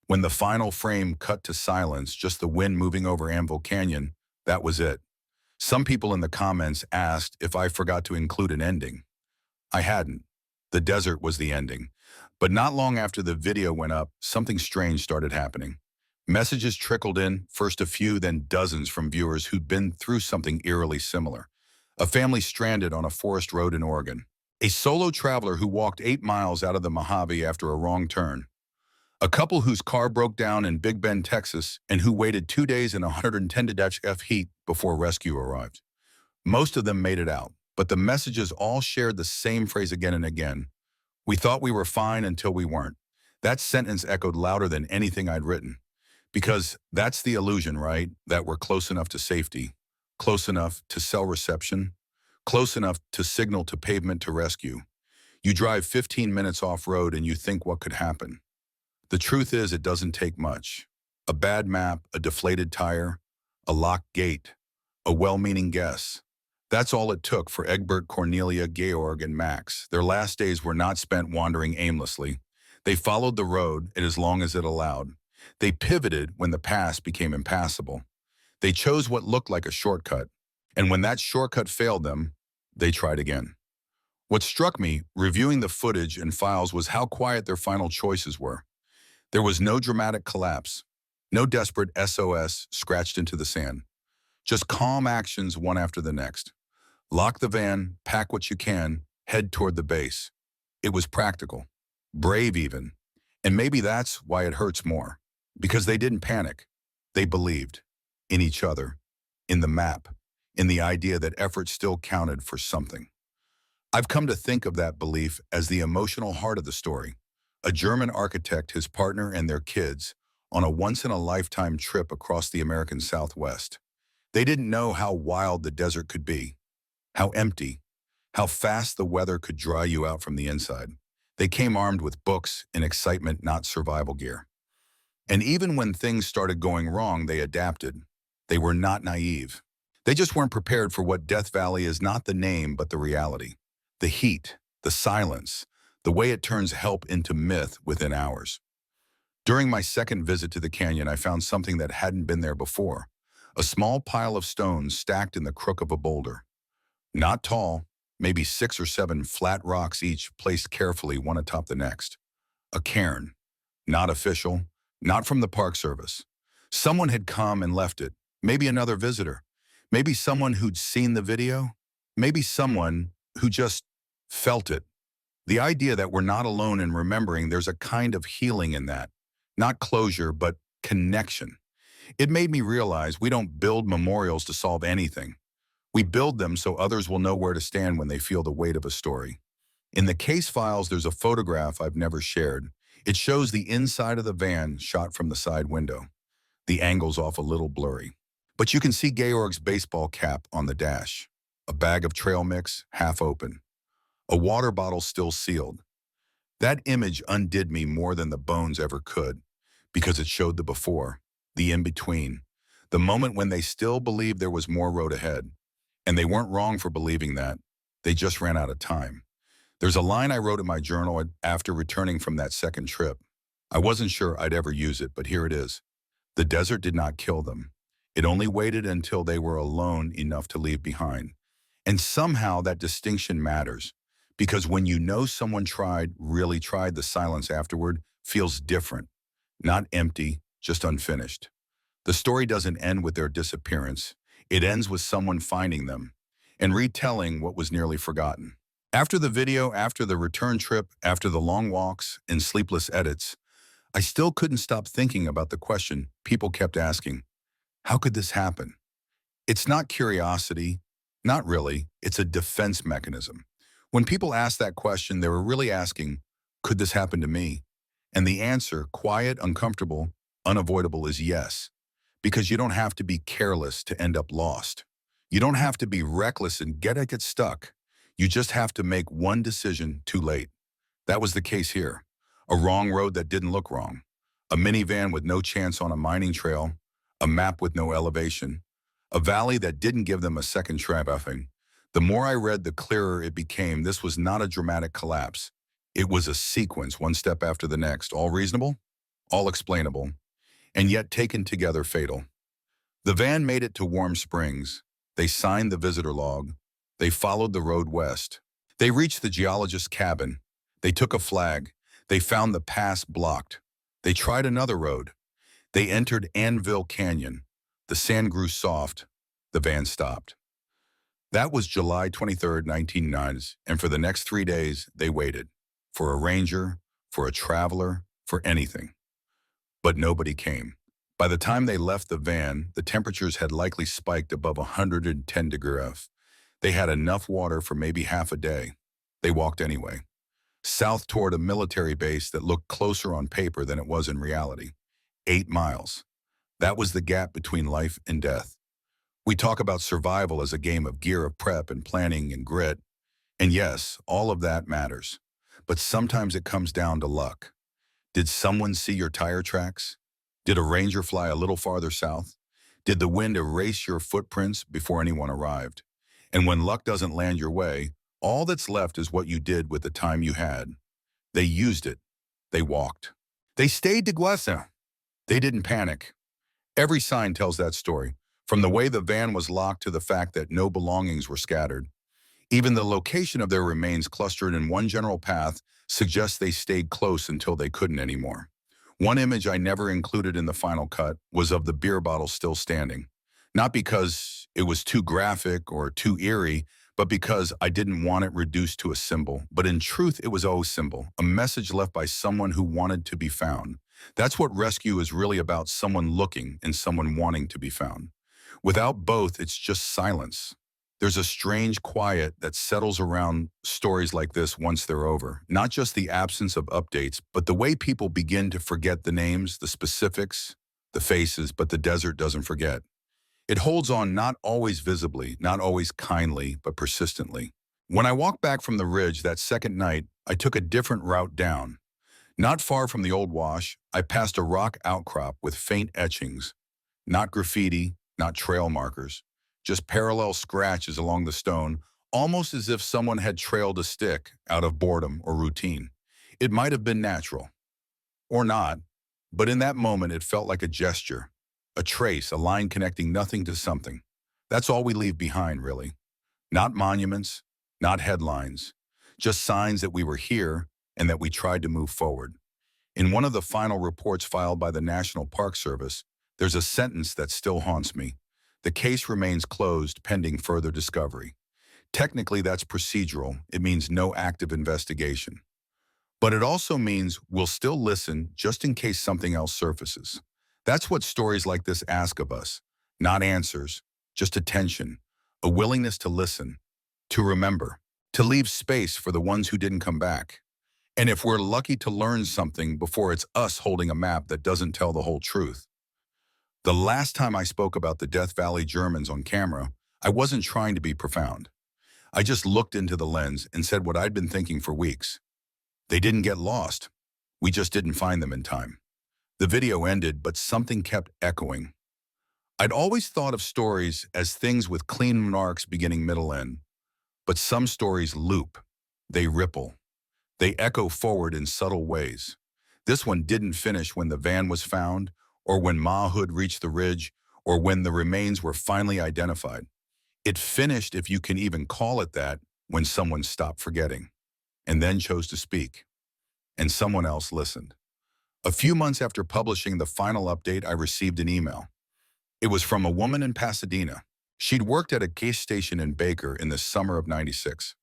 When the final frame cut to silence, just the wind moving over Anvil Canyon, that was it. Some people in the comments asked if I forgot to include an ending. I hadn't. The desert was the ending. But not long after the video went up, something strange started happening. Messages trickled in, first a few, then dozens from viewers who'd been through something eerily similar. A family stranded on a forest road in Oregon. A solo traveler who walked 8 miles out of the Mojave after a wrong turn. A couple whose car broke down in Big Bend, Texas, and who waited 2 days in 110°F heat before rescue arrived. Most of them made it out, but the messages all shared the same phrase again and again. We thought we were fine until we weren't. That sentence echoed louder than anything I'd written. Because that's the illusion, right? That we're close enough to safety, close enough to cell reception, close enough to signal to pavement to rescue. You drive 15 minutes off-road and you think what could happen. The truth is it doesn't take much. A bad map, a deflated tire, a locked gate, a well-meaning guess. That's all it took for Egbert, Cornelia, Georg, and Max. Their last days were not spent wandering aimlessly. They followed the road as long as it allowed. They pivoted when the pass became impassable. They chose what looked like a shortcut. And when that shortcut failed them, they tried again. What struck me, reviewing the footage and files, was how quiet their final choices were. There was no dramatic collapse, No desperate SOS scratched into the sand. Just calm actions one after the next. Lock the van, pack what you can, head toward the base. It was practical, brave even. And maybe that's why it hurts more. Because they didn't panic. They believed. In each other. In the map. In the idea that effort still counted for something. I've come to think of that belief as the emotional heart of the story. A German architect, his partner, and their kids on a once-in-a-lifetime trip across the American Southwest. They didn't know how wild the desert could be, how empty, how fast the weather could dry you out from the inside. They came armed with books and excitement, not survival gear. And even when things started going wrong, they adapted. They were not naive. They just weren't prepared for what Death Valley is, not the name, but the reality. The heat, the silence, the way it turns help into myth within hours. During my second visit to the canyon, I found something that hadn't been there before. A small pile of stones stacked in the crook of a boulder. Not tall, maybe 6 or 7 flat rocks each placed carefully one atop the next. A cairn. Not official, not from the Park Service. Someone had come and left it. Maybe another visitor. Maybe someone who'd seen the video. Maybe someone who just felt it. The idea that we're not alone in remembering, there's a kind of healing in that. Not closure, but connection. It made me realize we don't build memorials to solve anything. We build them so others will know where to stand when they feel the weight of a story. In the case files, there's a photograph I've never shared. It shows the inside of the van shot from the side window. The angle's off a little blurry. But you can see Georg's baseball cap on the dash. A bag of trail mix, half open. A water bottle still sealed. That image undid me more than the bones ever could, because it showed the before, the in-between, the moment when they still believed there was more road ahead. And they weren't wrong for believing that. They just ran out of time. There's a line I wrote in my journal after returning from that second trip. I wasn't sure I'd ever use it, but here it is. The desert did not kill them. It only waited until they were alone enough to leave behind. And somehow that distinction matters, because when you know someone tried, really tried, the silence afterward feels different. Not empty, just unfinished. The story doesn't end with their disappearance. It ends with someone finding them and retelling what was nearly forgotten. After the video, after the return trip, after the long walks and sleepless edits, I still couldn't stop thinking about the question people kept asking. How could this happen? It's not curiosity. Not really. It's a defense mechanism. When people ask that question, they were really asking, could this happen to me? And the answer, quiet, uncomfortable, unavoidable, is yes. Because you don't have to be careless to end up lost. You don't have to be reckless and get stuck. You just have to make one decision too late. That was the case here. A wrong road that didn't look wrong. A minivan with no chance on a mining trail. A map with no elevation. A valley that didn't give them a second traveling. The more I read, the clearer it became. This was not a dramatic collapse. It was a sequence, one step after the next. All reasonable, all explainable, and yet taken together fatal. The van made it to Warm Springs. They signed the visitor log. They followed the road west. They reached the geologist's cabin. They took a flag. They found the pass blocked. They tried another road. They entered Anvil Canyon. The sand grew soft. The van stopped. That was July 23rd, 1990s, and for the next 3 days, they waited. For a ranger, for a traveler, for anything. But nobody came. By the time they left the van, the temperatures had likely spiked above 110 degrees. They had enough water for maybe half a day. They walked anyway. South toward a military base that looked closer on paper than it was in reality. 8 miles. That was the gap between life and death. We talk about survival as a game of gear, of prep and planning and grit. And yes, all of that matters. But sometimes it comes down to luck. Did someone see your tire tracks? Did a ranger fly a little farther south? Did the wind erase your footprints before anyone arrived? And when luck doesn't land your way, all that's left is what you did with the time you had. They used it. They walked. They stayed to Guasa. They didn't panic. Every sign tells that story, from the way the van was locked to the fact that no belongings were scattered. Even the location of their remains clustered in one general path suggests they stayed close until they couldn't anymore. One image I never included in the final cut was of the beer bottle still standing. Not because it was too graphic or too eerie, but because I didn't want it reduced to a symbol. But in truth, it was a symbol, a message left by someone who wanted to be found. That's what rescue is really about, someone looking and someone wanting to be found. Without both, it's just silence. There's a strange quiet that settles around stories like this once they're over. Not just the absence of updates, but the way people begin to forget the names, the specifics, the faces, but the desert doesn't forget. It holds on not always visibly, not always kindly, but persistently. When I walked back from the ridge that second night, I took a different route down. Not far from the old wash, I passed a rock outcrop with faint etchings. Not graffiti, not trail markers, just parallel scratches along the stone, almost as if someone had trailed a stick out of boredom or routine. It might have been natural, or not, but in that moment it felt like a gesture, a trace, a line connecting nothing to something. That's all we leave behind, really. Not monuments, not headlines, just signs that we were here and that we tried to move forward. In one of the final reports filed by the National Park Service, there's a sentence that still haunts me. The case remains closed pending further discovery. Technically, that's procedural. It means no active investigation. But it also means we'll still listen just in case something else surfaces. That's what stories like this ask of us. Not answers, just attention, a willingness to listen, to remember, to leave space for the ones who didn't come back. And if we're lucky to learn something before it's us holding a map that doesn't tell the whole truth. The last time I spoke about the Death Valley Germans on camera, I wasn't trying to be profound. I just looked into the lens and said what I'd been thinking for weeks. They didn't get lost. We just didn't find them in time. The video ended, but something kept echoing. I'd always thought of stories as things with clean arcs beginning, middle, end. But some stories loop. They ripple. They echo forward in subtle ways. This one didn't finish when the van was found, or when Mahood reached the ridge, or when the remains were finally identified. It finished, if you can even call it that, when someone stopped forgetting, and then chose to speak, and someone else listened. A few months after publishing the final update, I received an email. It was from a woman in Pasadena. She'd worked at a gas station in Baker in the summer of '96.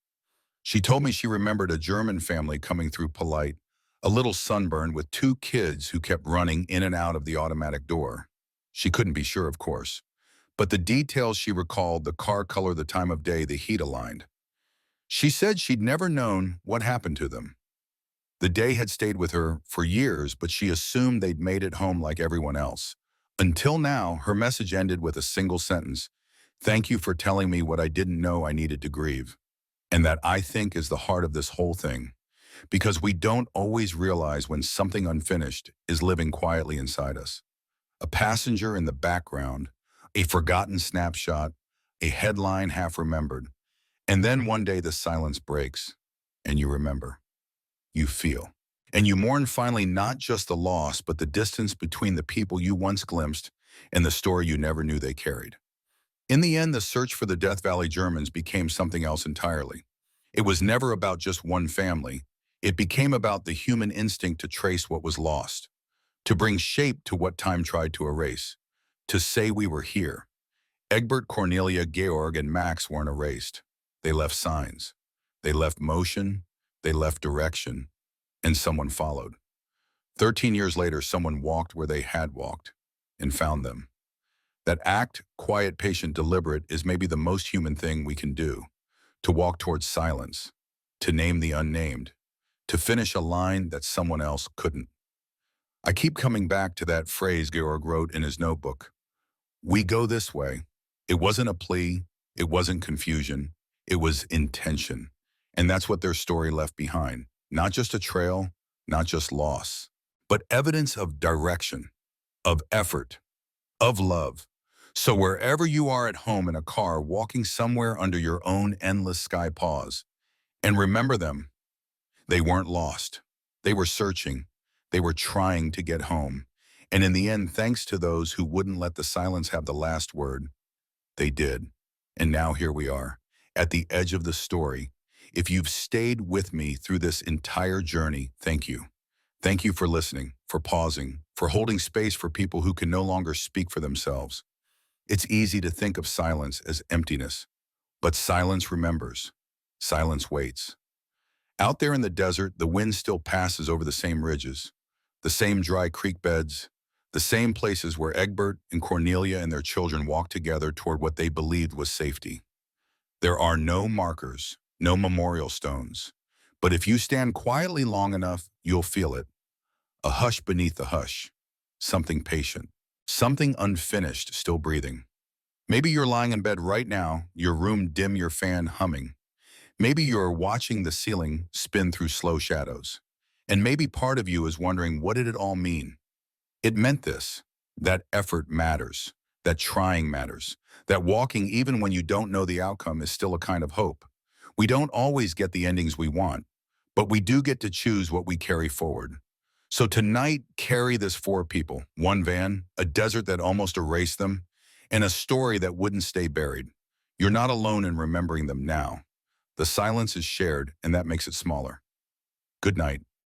She told me she remembered a German family coming through Polite, a little sunburned with two kids who kept running in and out of the automatic door. She couldn't be sure, of course, but the details she recalled, the car color, the time of day, the heat aligned. She said she'd never known what happened to them. The day had stayed with her for years, but she assumed they'd made it home like everyone else. Until now, her message ended with a single sentence: "Thank you for telling me what I didn't know I needed to grieve." And that, I think, is the heart of this whole thing. Because we don't always realize when something unfinished is living quietly inside us. A passenger in the background, a forgotten snapshot, a headline half remembered. And then one day the silence breaks, and you remember. You feel. And you mourn finally not just the loss, but the distance between the people you once glimpsed and the story you never knew they carried. In the end, the search for the Death Valley Germans became something else entirely. It was never about just one family. It became about the human instinct to trace what was lost, to bring shape to what time tried to erase, to say we were here. Egbert, Cornelia, Georg, and Max weren't erased. They left signs. They left motion. They left direction. And someone followed. 13 years later, someone walked where they had walked and found them. That act, quiet, patient, deliberate, is maybe the most human thing we can do. To walk towards silence, to name the unnamed, to finish a line that someone else couldn't. I keep coming back to that phrase Georg wrote in his notebook. We go this way. It wasn't a plea. It wasn't confusion. It was intention. And that's what their story left behind. Not just a trail, not just loss, but evidence of direction, of effort, of love. So wherever you are at home, in a car, walking somewhere under your own endless sky, pause and remember them. They weren't lost. They were searching. They were trying to get home. And in the end, thanks to those who wouldn't let the silence have the last word, they did. And now here we are, at the edge of the story. If you've stayed with me through this entire journey, thank you. Thank you for listening, for pausing, for holding space for people who can no longer speak for themselves. It's easy to think of silence as emptiness, but silence remembers. Silence waits. Out there in the desert, the wind still passes over the same ridges, the same dry creek beds, the same places where Egbert and Cornelia and their children walked together toward what they believed was safety. There are no markers, no memorial stones. But if you stand quietly long enough, you'll feel it. A hush beneath the hush. Something patient. Something unfinished, still breathing. Maybe you're lying in bed right now, your room dim, your fan humming. Maybe you're watching the ceiling spin through slow shadows. And maybe part of you is wondering, what did it all mean? It meant this, that effort matters, that trying matters, that walking even when you don't know the outcome is still a kind of hope. We don't always get the endings we want, but we do get to choose what we carry forward. So tonight, carry this for people, one van, a desert that almost erased them, and a story that wouldn't stay buried. You're not alone in remembering them now. The silence is shared, and that makes it smaller. Good night.